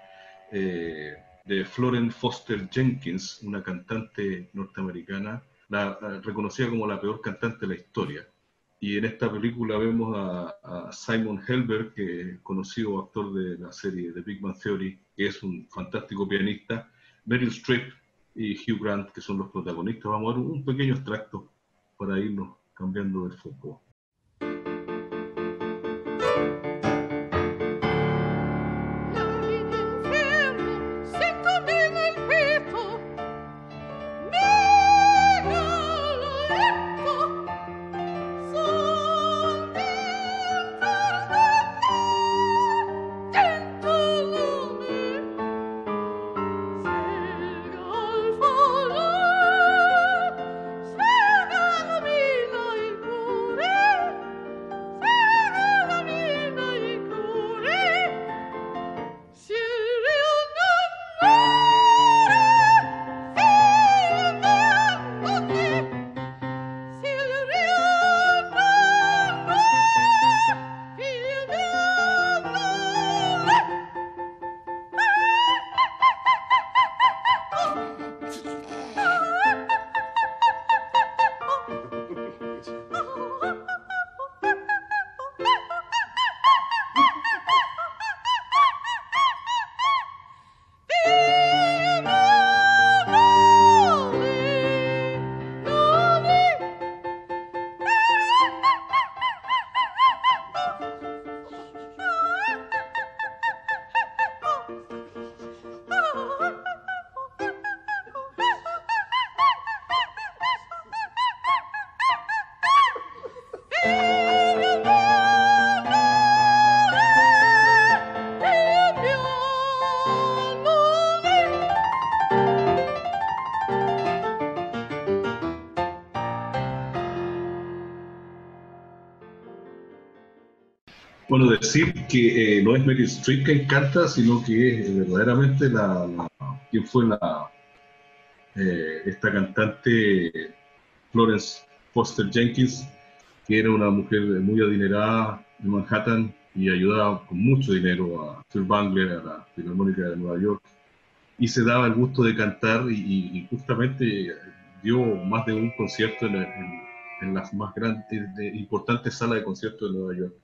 de Florence Foster Jenkins, una cantante norteamericana, reconocida como la peor cantante de la historia. Y en esta película vemos a Simon Helberg, que es conocido actor de la serie The Big Bang Theory, que es un fantástico pianista, Meryl Streep y Hugh Grant, que son los protagonistas. Vamos a ver un pequeño extracto para irnos cambiando de foco. Fly Bueno, decir que no es Meryl Streep que encanta, sino que es verdaderamente quien fue esta cantante Florence Foster Jenkins, que era una mujer muy adinerada de Manhattan y ayudaba con mucho dinero a Phil Bangler, a la Filarmónica de Nueva York, y se daba el gusto de cantar y justamente dio más de un concierto en las más grandes, importantes salas de conciertos de Nueva York.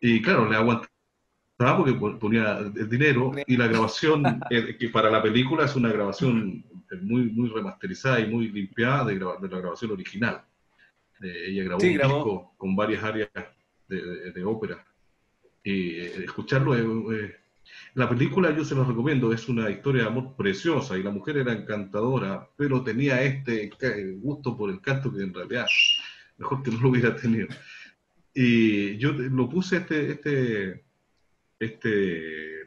Y claro, le aguantaba porque ponía el dinero y la grabación, que para la película es una grabación muy remasterizada y muy limpiada de la grabación original. Ella grabó Sí, un grabó. disco con varias áreas de ópera. Y escucharlo, la película yo se la recomiendo, es una historia de amor preciosa y la mujer era encantadora, pero tenía este gusto por el canto que en realidad mejor que no lo hubiera tenido. Y yo lo puse este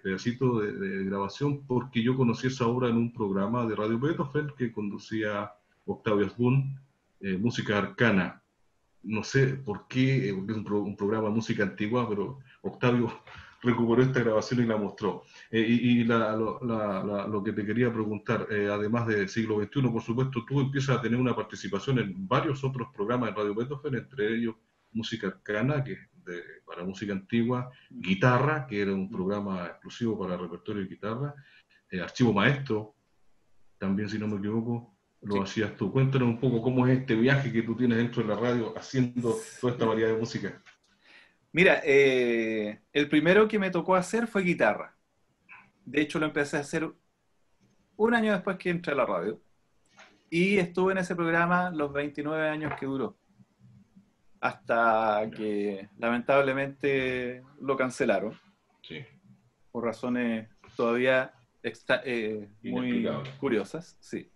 pedacito de grabación porque yo conocí esa obra en un programa de Radio Beethoven que conducía Octavio Asbun, Música Arcana. No sé por qué, porque es un programa de música antigua, pero Octavio recuperó esta grabación y la mostró. Lo que te quería preguntar, además del siglo XXI, por supuesto, tú empiezas a tener una participación en varios otros programas de Radio Beethoven, entre ellos Música Arcana, que es para música antigua, Guitarra, que era un programa exclusivo para repertorio de guitarra, Archivo Maestro, también si no me equivoco, lo Sí. hacías tú. Cuéntanos un poco cómo es este viaje que tú tienes dentro de la radio haciendo toda esta variedad de música. Mira, el primero que me tocó hacer fue guitarra. De hecho, lo empecé a hacer un año después que entré a la radio. Y estuve en ese programa los 29 años que duró. Hasta que lamentablemente lo cancelaron. Sí. Por razones todavía muy curiosas. Sí.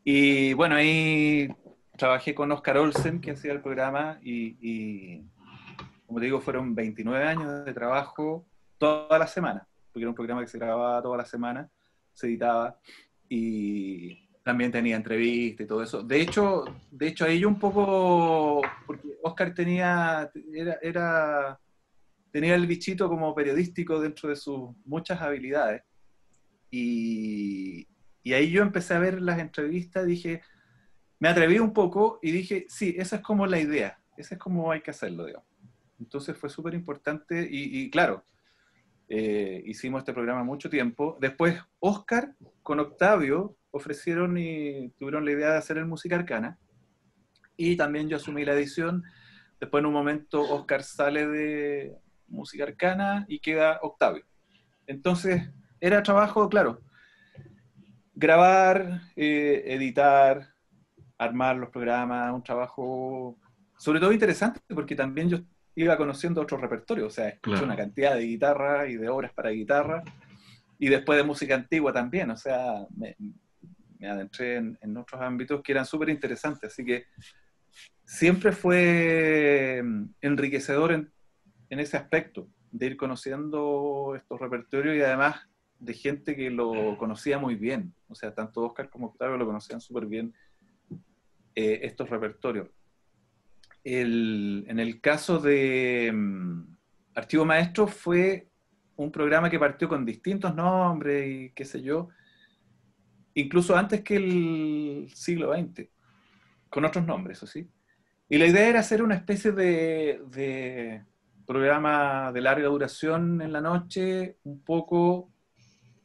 Y bueno, ahí trabajé con Oscar Olsen, que hacía el programa, y como te digo, fueron 29 años de trabajo toda la semana, porque era un programa que se grababa toda la semana, se editaba, y también tenía entrevistas y todo eso. De hecho ahí yo un poco, porque Oscar tenía el bichito como periodístico dentro de sus muchas habilidades, y ahí yo empecé a ver las entrevistas, dije, me atreví un poco y dije, sí, esa es como la idea, esa es como hay que hacerlo, digamos. Entonces fue súper importante y claro, hicimos este programa mucho tiempo. Después Oscar con Octavio ofrecieron y tuvieron la idea de hacer el Música Arcana y también yo asumí la edición. Después en un momento Oscar sale de Música Arcana y queda Octavio. Entonces era trabajo, claro, grabar, editar, armar los programas, un trabajo sobre todo interesante porque también yo iba conociendo otros repertorios, o sea, escuché una cantidad de guitarra y de obras para guitarra, y después de música antigua también, o sea, me adentré en otros ámbitos que eran súper interesantes, así que siempre fue enriquecedor en ese aspecto, de ir conociendo estos repertorios y además de gente que lo conocía muy bien, o sea, tanto Oscar como Octavio lo conocían súper bien estos repertorios. En el caso de Archivo Maestro fue un programa que partió con distintos nombres y qué sé yo, incluso antes que el siglo XX, con otros nombres, eso sí. Y la idea era hacer una especie de programa de larga duración en la noche, un poco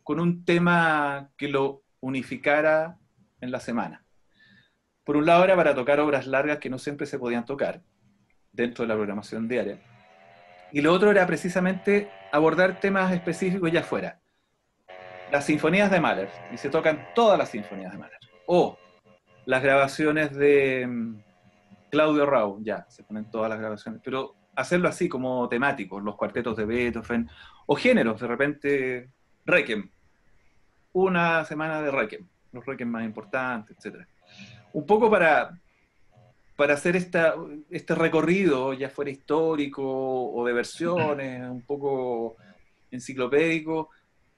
con un tema que lo unificara en la semana. Por un lado era para tocar obras largas que no siempre se podían tocar dentro de la programación diaria. Y lo otro era precisamente abordar temas específicos ya fuera. Las sinfonías de Mahler, y se tocan todas las sinfonías de Mahler. O las grabaciones de Claudio Rau, ya, se ponen todas las grabaciones. Pero hacerlo así como temáticos, los cuartetos de Beethoven, o géneros, de repente, Requiem. Una semana de Requiem, los Requiem más importantes, etc. Un poco para para hacer este recorrido, ya fuera histórico o de versiones, un poco enciclopédico,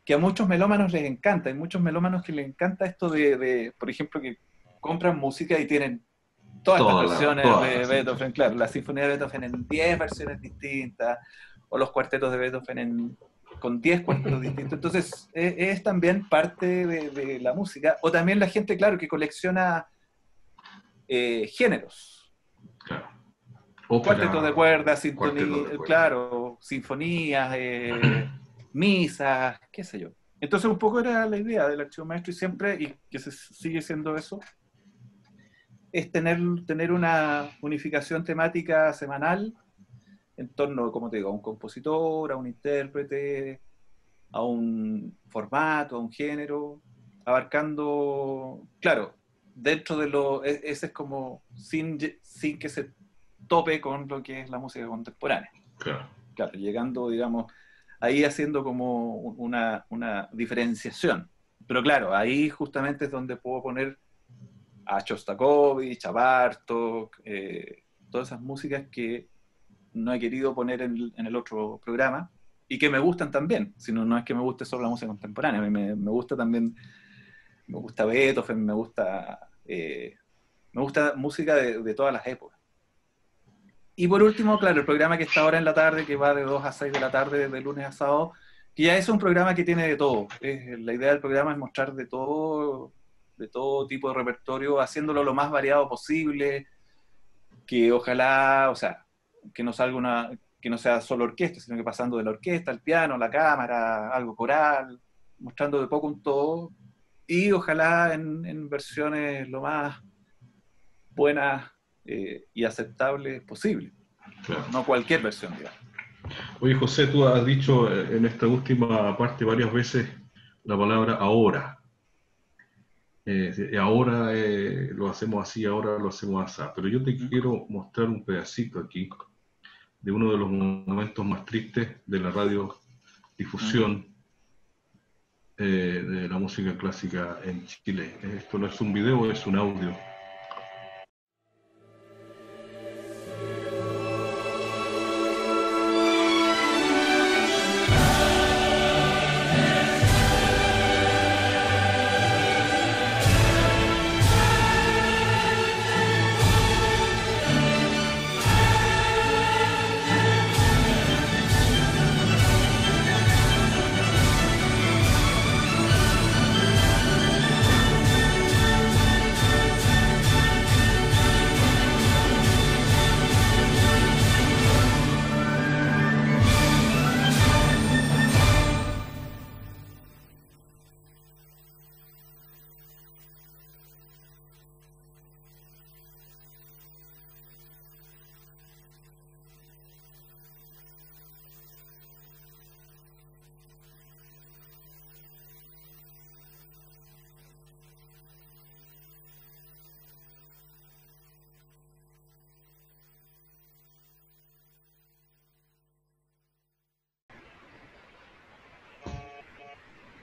que a muchos melómanos les encanta. Hay muchos melómanos que les encanta esto por ejemplo, que compran música y tienen todas estas versiones de Beethoven, claro, la Sinfonía de Beethoven en 10 versiones distintas, o los cuartetos de Beethoven con 10 cuartetos distintos. Entonces, es también parte de la música. O también la gente, claro, que colecciona géneros. Claro. Cuartetos de cuerdas, claro, sinfonías, misas, qué sé yo. Entonces, un poco era la idea del Archivo Maestro, y siempre, y que sigue siendo eso, es tener una unificación temática semanal en torno, como te digo, a un compositor, a un intérprete, a un formato, a un género, abarcando, claro, dentro de ese es como sin que se tope con lo que es la música contemporánea. Claro. Claro, llegando, digamos, ahí haciendo como una diferenciación. Pero claro, ahí justamente es donde puedo poner a Shostakovich, a Bartók, todas esas músicas que no he querido poner en el otro programa y que me gustan también. Sino, no es que me guste solo la música contemporánea, a mí me gusta también, me gusta Beethoven, me gusta música de todas las épocas. Y por último, claro, el programa que está ahora en la tarde, que va de 2 a 6 de la tarde, de lunes a sábado, que ya es un programa que tiene de todo. La idea del programa es mostrar de todo tipo de repertorio, haciéndolo lo más variado posible, que ojalá, o sea, que no salga que no sea solo orquesta, sino que pasando de la orquesta al piano, la cámara, algo coral, mostrando de poco un todo, y ojalá en versiones lo más buenas y aceptables posible. Claro. No cualquier versión, digamos. Oye, José, tú has dicho en esta última parte varias veces la palabra ahora. Ahora lo hacemos así, ahora lo hacemos así. Pero yo te quiero mostrar un pedacito aquí de uno de los momentos más tristes de la radiodifusión de la música clásica en Chile. Esto no es un video, es un audio.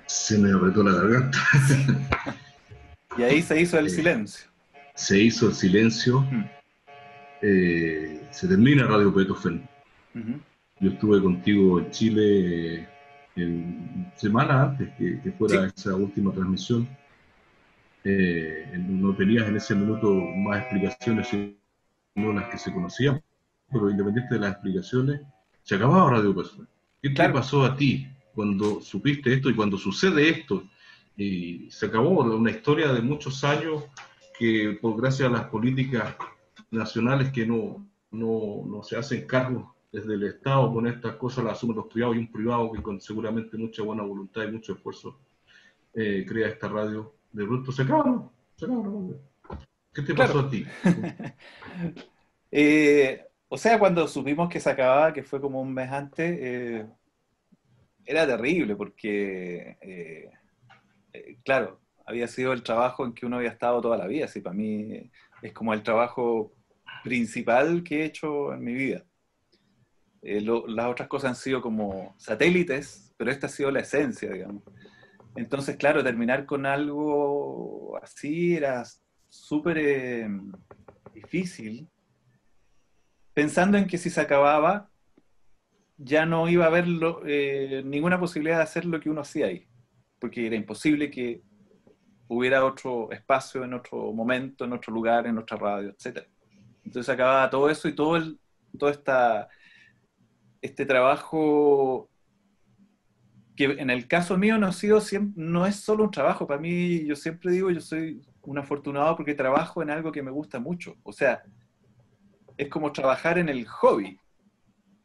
Se me apretó la garganta. Y ahí se hizo el silencio. Se hizo el silencio. Se termina Radio Beethoven. Yo estuve contigo en Chile semana antes que fuera esa última transmisión. No tenías en ese minuto más explicaciones sino las que se conocían, pero independiente de las explicaciones, se acababa Radio Beethoven. ¿Qué te pasó a ti cuando supiste esto y cuando sucede esto? Y se acabó una historia de muchos años que, por gracias a las políticas nacionales que no se hacen cargo desde el Estado, con estas cosas las asumen los privados, y un privado que con seguramente mucha buena voluntad y mucho esfuerzo crea esta radio, de pronto se acaba, ¿no? Se acaba, ¿no? ¿Qué te pasó a ti? O sea, cuando supimos que se acababa, que fue como un mes antes, era terrible porque, claro, había sido el trabajo en que uno había estado toda la vida. Así, para mí es como el trabajo principal que he hecho en mi vida. Las otras cosas han sido como satélites, pero esta ha sido la esencia, digamos. Entonces, claro, terminar con algo así era súper difícil, pensando en que si se acababa, ya no iba a haber ninguna posibilidad de hacer lo que uno hacía ahí, porque era imposible que hubiera otro espacio en otro momento, en otro lugar, en otra radio, etc. Entonces acababa todo eso y todo este trabajo que en el caso mío no ha sido no es solo un trabajo. Para mí, yo siempre digo, yo soy un afortunado porque trabajo en algo que me gusta mucho. O sea, es como trabajar en el hobby.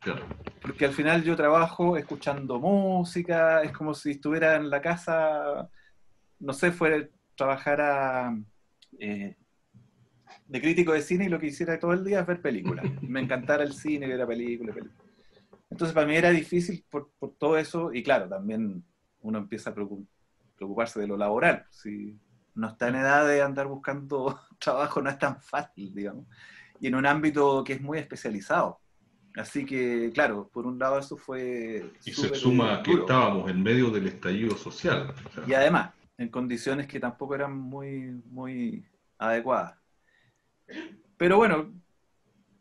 Claro. Porque al final yo trabajo escuchando música, es como si estuviera en la casa, no sé, fuera trabajara de crítico de cine y lo que hiciera todo el día es ver películas. Me encantara el cine, ver películas. Entonces para mí era difícil por todo eso, y claro, también uno empieza a preocuparse de lo laboral. Si no está en edad de andar buscando trabajo, no es tan fácil, digamos, y en un ámbito que es muy especializado. Así que, claro, por un lado eso fue Y se suma duro. que estábamos en medio del estallido social. O sea, y además, en condiciones que tampoco eran muy adecuadas. Pero bueno,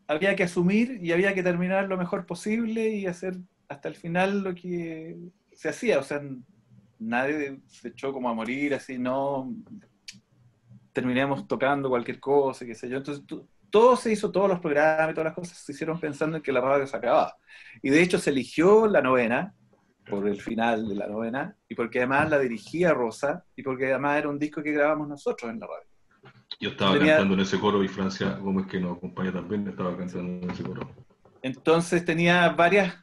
había que asumir y había que terminar lo mejor posible y hacer hasta el final lo que se hacía. O sea, nadie se echó como a morir, así, no terminemos tocando cualquier cosa, qué sé yo. Entonces, todo se hizo, todos los programas y todas las cosas se hicieron pensando en que la radio se acababa. Y de hecho se eligió la novena, por el final de la novena, y porque además la dirigía Rosa, y porque además era un disco que grabamos nosotros en la radio. yo estaba cantando en ese coro y Francia Gómez, que nos acompaña también, estaba cantando en ese coro. Entonces tenía varias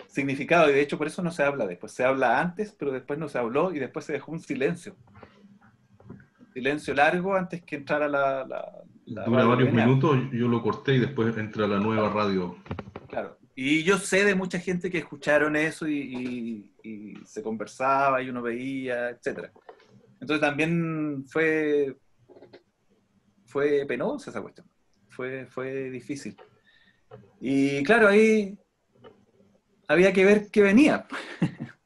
significados, y de hecho por eso no se habla después. Se habla antes, pero después no se habló, y después se dejó un silencio. Silencio largo antes que entrara la Dura radio varios que venía. minutos, yo lo corté y después entra la nueva radio. Claro. Y yo sé de mucha gente que escucharon eso y se conversaba y uno veía, etc. Entonces también fue penosa esa cuestión. Fue difícil. Y claro, ahí había que ver qué venía.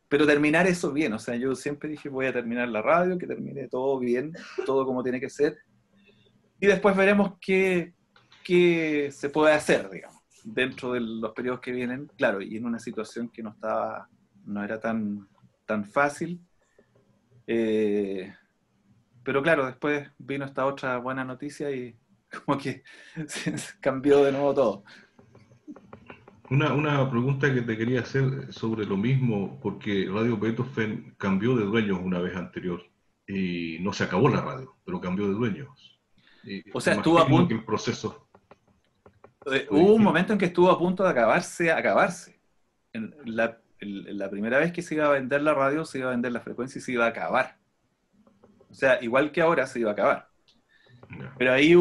Pero terminar eso bien. O sea, yo siempre dije, voy a terminar la radio, que termine todo bien, todo como tiene que ser. Y después veremos qué se puede hacer, digamos, dentro de los periodos que vienen. Claro, y en una situación que no era tan fácil. Pero claro, después vino esta otra buena noticia y como que cambió de nuevo todo. Una pregunta que te quería hacer sobre lo mismo, porque Radio Beethoven cambió de dueños una vez anterior y no se acabó la radio, pero cambió de dueños. O sea, estuvo a punto. Que el proceso hubo un momento en que estuvo a punto de acabarse. La primera vez que se iba a vender la radio, se iba a vender la frecuencia y se iba a acabar. O sea, igual que ahora se iba a acabar. Pero ahí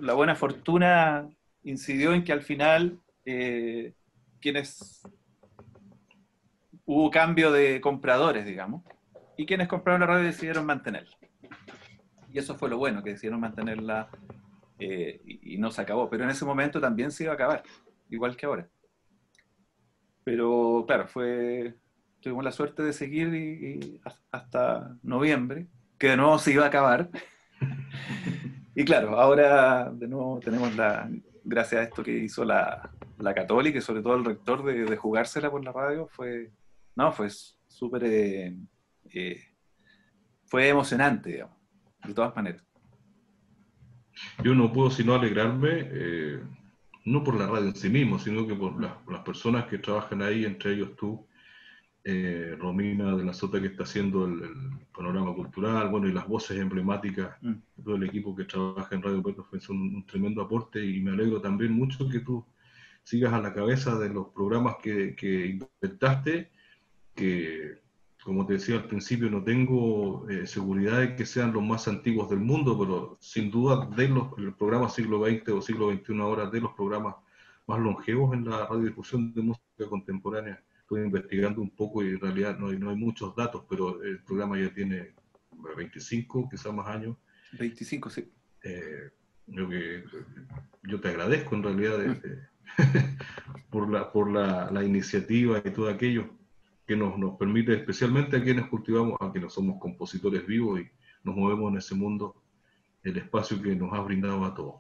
la buena fortuna incidió en que al final hubo cambio de compradores, digamos, y quienes compraron la radio decidieron mantenerla. Y eso fue lo bueno, que decidieron mantenerla y no se acabó. Pero en ese momento también se iba a acabar, igual que ahora. Pero claro, tuvimos la suerte de seguir y hasta noviembre, que de nuevo se iba a acabar. Y claro, ahora de nuevo tenemos gracias a esto que hizo la Católica y sobre todo el rector de jugársela por la radio, fue súper, fue emocionante, digamos, de todas maneras. Yo no puedo sino alegrarme, no por la radio en sí mismo, sino que por las personas que trabajan ahí, entre ellos tú, Romina de la Sota, que está haciendo el panorama cultural, bueno, y las voces emblemáticas de todo el equipo que trabaja en Radio Beethoven son un tremendo aporte, y me alegro también mucho que tú sigas a la cabeza de los programas que inventaste, que, como te decía al principio, no tengo seguridad de que sean los más antiguos del mundo, pero sin duda el programa siglo XX o siglo XXI ahora, de los programas más longevos en la radiodifusión de música contemporánea. Estoy investigando un poco y en realidad no hay muchos datos, pero el programa ya tiene 25, quizás más años. 25, sí. Yo te agradezco en realidad por la iniciativa y todo aquello que nos permite, especialmente a quienes cultivamos, a quienes somos compositores vivos y nos movemos en ese mundo, el espacio que nos has brindado a todos.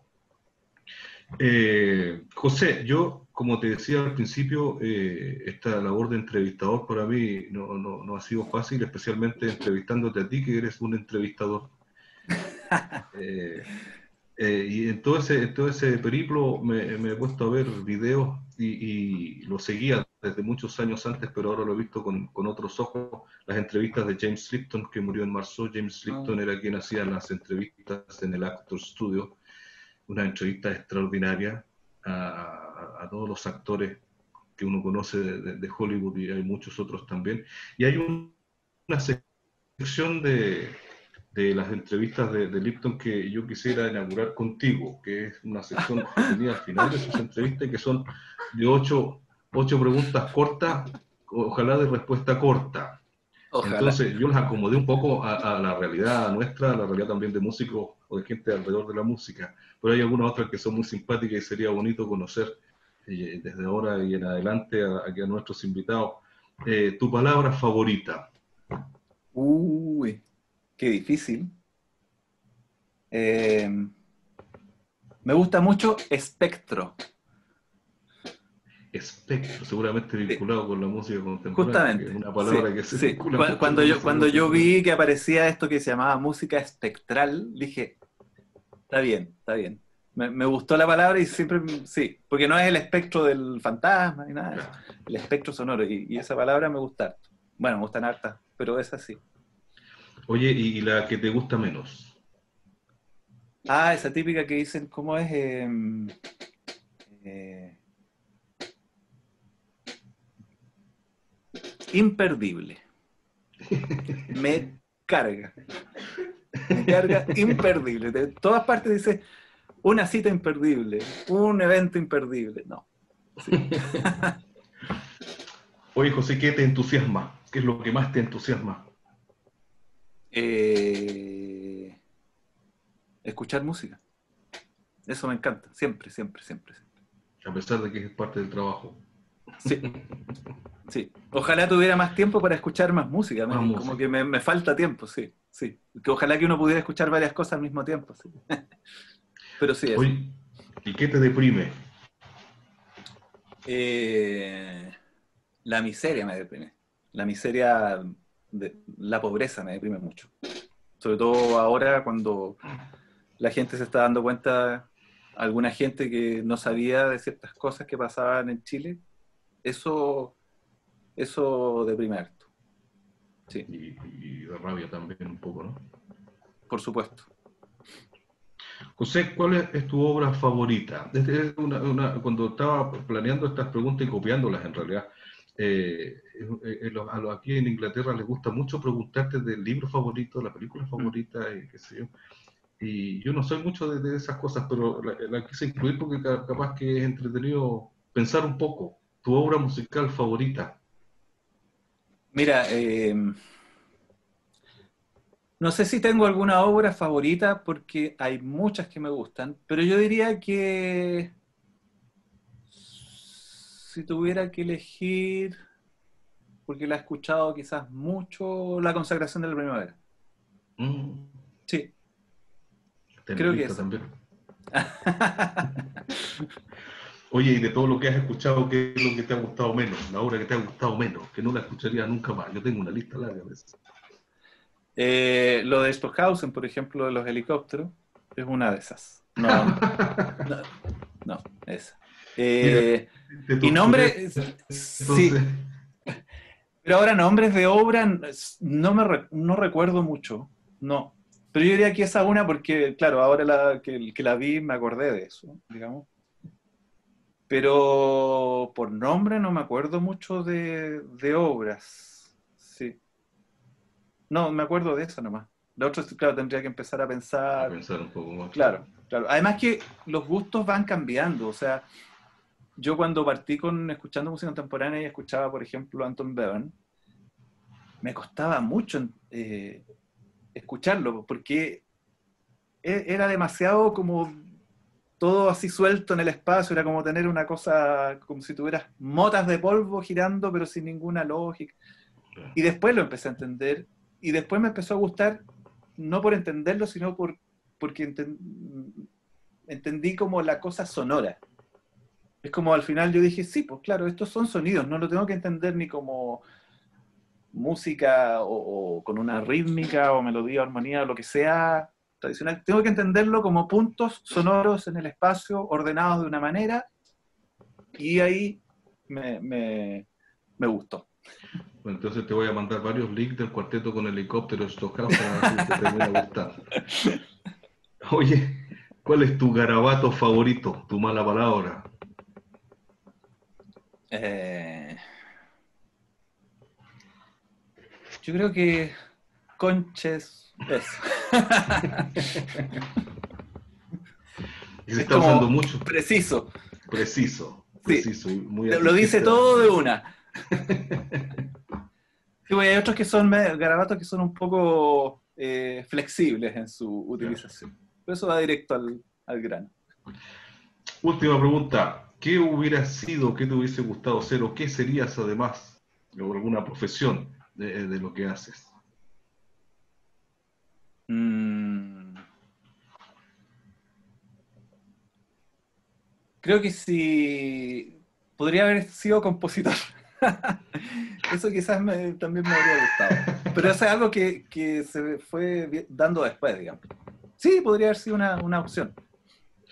José, yo, como te decía al principio, esta labor de entrevistador para mí no ha sido fácil, especialmente entrevistándote a ti, que eres un entrevistador. Y en todo ese periplo me he puesto a ver videos y lo seguía desde muchos años antes, pero ahora lo he visto con otros ojos. Las entrevistas de James Lipton, que murió en marzo. James Lipton era quien hacía las entrevistas en el Actors Studio, una entrevista extraordinaria a todos los actores que uno conoce de Hollywood, y hay muchos otros también. Y hay una sección de las entrevistas de Lipton que yo quisiera inaugurar contigo, que es una sección que tenía al final de sus entrevistas, que son de 8 preguntas cortas, ojalá de respuesta corta. Ojalá. Entonces yo las acomodé un poco a la realidad nuestra, a la realidad también de músicos o de gente alrededor de la música, pero hay algunas otras que son muy simpáticas y sería bonito conocer desde ahora y en adelante a nuestros invitados. Tu palabra favorita. Uy, qué difícil. Me gusta mucho espectro. Espectro, seguramente vinculado con la música contemporánea. Justamente. Que es una palabra que se vincula. Cuando yo vi que aparecía esto que se llamaba música espectral, dije, está bien, está bien. Me gustó la palabra y siempre, sí, porque no es el espectro del fantasma ni nada de eso, el espectro sonoro, y esa palabra me gusta harto. Bueno, me gustan hartas, pero esa sí. Oye, ¿y la que te gusta menos? Esa típica que dicen, ¿cómo es? Imperdible. Me carga. Me carga imperdible. De todas partes dice una cita imperdible, un evento imperdible. No. Sí. Oye, José, ¿qué te entusiasma? ¿Qué es lo que más te entusiasma? Escuchar música. Eso me encanta. Siempre, siempre, siempre, siempre. A pesar de que es parte del trabajo. Sí. Sí. Ojalá tuviera más tiempo para escuchar más música. Como que me falta tiempo, sí. Sí. Que ojalá que uno pudiera escuchar varias cosas al mismo tiempo. Sí. Pero sí, eso. Oye, ¿y qué te deprime? La miseria me deprime. La miseria, la pobreza me deprime mucho. Sobre todo ahora cuando la gente se está dando cuenta, alguna gente que no sabía de ciertas cosas que pasaban en Chile, eso deprime harto. Sí. Y de rabia también un poco, ¿no? Por supuesto. José, ¿cuál es tu obra favorita? Cuando estaba planeando estas preguntas y copiándolas en realidad, aquí en Inglaterra les gusta mucho preguntarte del libro favorito, la película favorita, qué sé yo. Y yo no soy mucho de esas cosas, pero la quise incluir porque capaz que es entretenido pensar un poco. ¿Tu obra musical favorita? Mira, no sé si tengo alguna obra favorita porque hay muchas que me gustan, pero yo diría que si tuviera que elegir, porque la he escuchado quizás mucho, La consagración de la primavera. Sí. Creo que es también. Oye, y de todo lo que has escuchado, ¿qué es lo que te ha gustado menos? La obra que te ha gustado menos, que no la escucharía nunca más. Yo tengo una lista larga de eso. Lo de Stockhausen, por ejemplo, de los helicópteros, es una de esas. No, esa. Y nombres, sí. Pero ahora nombres de obra no recuerdo mucho, no. Pero yo diría que esa una porque, claro, ahora que la vi me acordé de eso, digamos. Pero por nombre no me acuerdo mucho de obras, sí. No, me acuerdo de esa nomás. La otra, claro, tendría que empezar a pensar. A pensar un poco más. Claro. Además que los gustos van cambiando, o sea, yo cuando partí escuchando música contemporánea y escuchaba, por ejemplo, Anton Bevern, me costaba mucho escucharlo, porque era demasiado como todo así suelto en el espacio, era como tener una cosa, como si tuvieras motas de polvo girando, pero sin ninguna lógica. Y después lo empecé a entender, y después me empezó a gustar, no por entenderlo, sino por porque entendí como la cosa sonora. Es como al final yo dije, sí, pues claro, estos son sonidos, no lo tengo que entender ni como música o con una rítmica o melodía o armonía o lo que sea tradicional. Tengo que entenderlo como puntos sonoros en el espacio, ordenados de una manera, y ahí me gustó. Bueno, entonces te voy a mandar varios links del Cuarteto con Helicóptero Stockhausen para ver si te termina gustando. Oye, ¿cuál es tu garabato favorito, tu mala palabra? Yo creo que conches es. Y se Es está como usando mucho. preciso. Preciso, Sí. y muy Lo dice artista. todo de una. Sí, bueno, hay otros que son garabatos que son un poco flexibles en su utilización. Pero eso va directo al grano. Última pregunta. ¿Qué hubiera sido, qué te hubiese gustado ser o qué serías además de alguna profesión de lo que haces? Creo que sí podría haber sido compositor. Eso quizás también me habría gustado. Pero eso es algo que se fue dando después, digamos. Sí, podría haber sido una opción.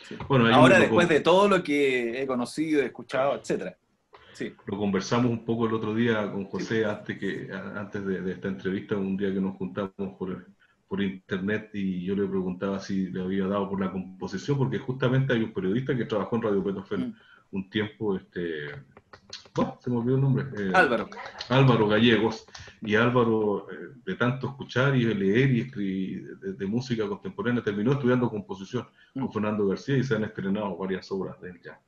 Sí. Bueno, ahí Ahora, después de todo lo que he conocido, he escuchado, etcétera. Sí. Lo conversamos un poco el otro día con José antes de esta entrevista, un día que nos juntamos por internet, y yo le preguntaba si le había dado por la composición, porque justamente hay un periodista que trabajó en Radio Beethoven un tiempo, se me olvidó el nombre. Álvaro Gallegos, y Álvaro, de tanto escuchar y leer y escribir de música contemporánea, terminó estudiando composición con Fernando García y se han estrenado varias obras de él ya.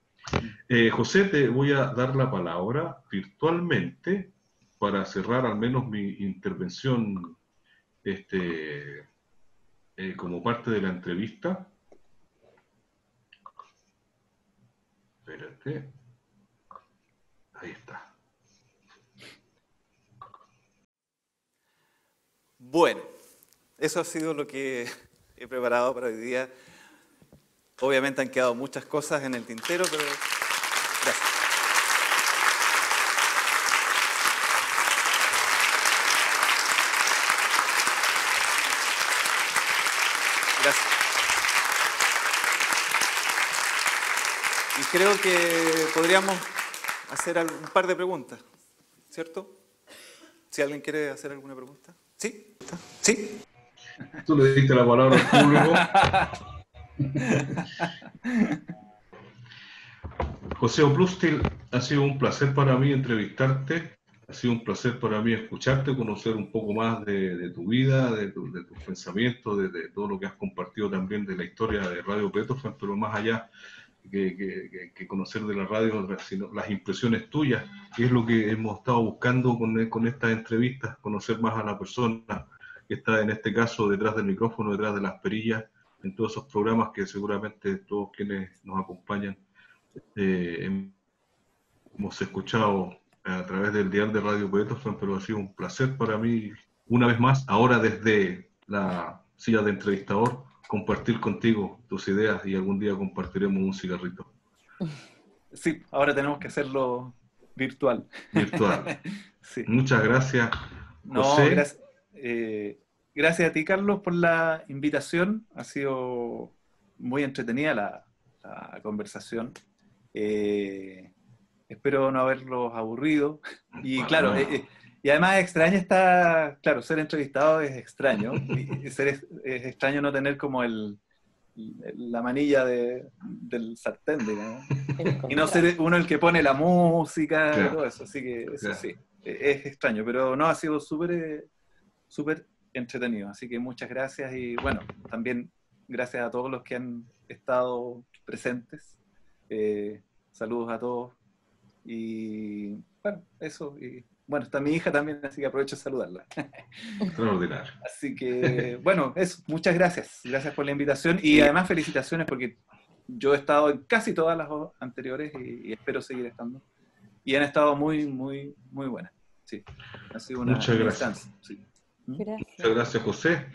José, te voy a dar la palabra virtualmente para cerrar al menos mi intervención como parte de la entrevista. Espérate. Ahí está. Bueno, eso ha sido lo que he preparado para hoy día. Obviamente han quedado muchas cosas en el tintero, pero gracias. Gracias. Y creo que podríamos hacer un par de preguntas, ¿cierto? Si alguien quiere hacer alguna pregunta. ¿Sí? ¿Sí? Tú le diste la palabra al público. José Oplustil, ha sido un placer para mí entrevistarte, ha sido un placer para mí escucharte, conocer un poco más de tu vida, de tus pensamientos, de todo lo que has compartido también de la historia de Radio Beethoven, pero más allá que conocer de la radio, sino las impresiones tuyas, que es lo que hemos estado buscando con estas entrevistas, conocer más a la persona que está en este caso detrás del micrófono, detrás de las perillas, en todos esos programas que seguramente todos quienes nos acompañan hemos escuchado a través del dial de Radio Beethoven, pero ha sido un placer para mí, una vez más, ahora desde la silla de entrevistador, compartir contigo tus ideas, y algún día compartiremos un cigarrito. Sí, ahora tenemos que hacerlo virtual. Virtual. Sí. Muchas gracias, José. No, gracias a ti, Carlos, por la invitación. Ha sido muy entretenida la conversación. Espero no haberlos aburrido. Y claro, y además extraña claro, ser entrevistado es extraño. Y es extraño no tener como la manilla del sartén, digamos. Y no ser uno el que pone la música, claro, y todo eso. Así que eso claro, sí, es extraño. Pero no, ha sido súper entretenido. Así que muchas gracias. Y bueno, también gracias a todos los que han estado presentes. Saludos a todos. Y bueno, eso. Y bueno, está mi hija también, así que aprovecho de saludarla. Extraordinario. Así que, bueno, eso. Muchas gracias. Gracias por la invitación. Y además felicitaciones porque yo he estado en casi todas las anteriores y espero seguir estando. Y han estado muy, muy, muy buenas. Sí. Ha sido una muchas gracias. Sí. Gracias. Muchas gracias, José.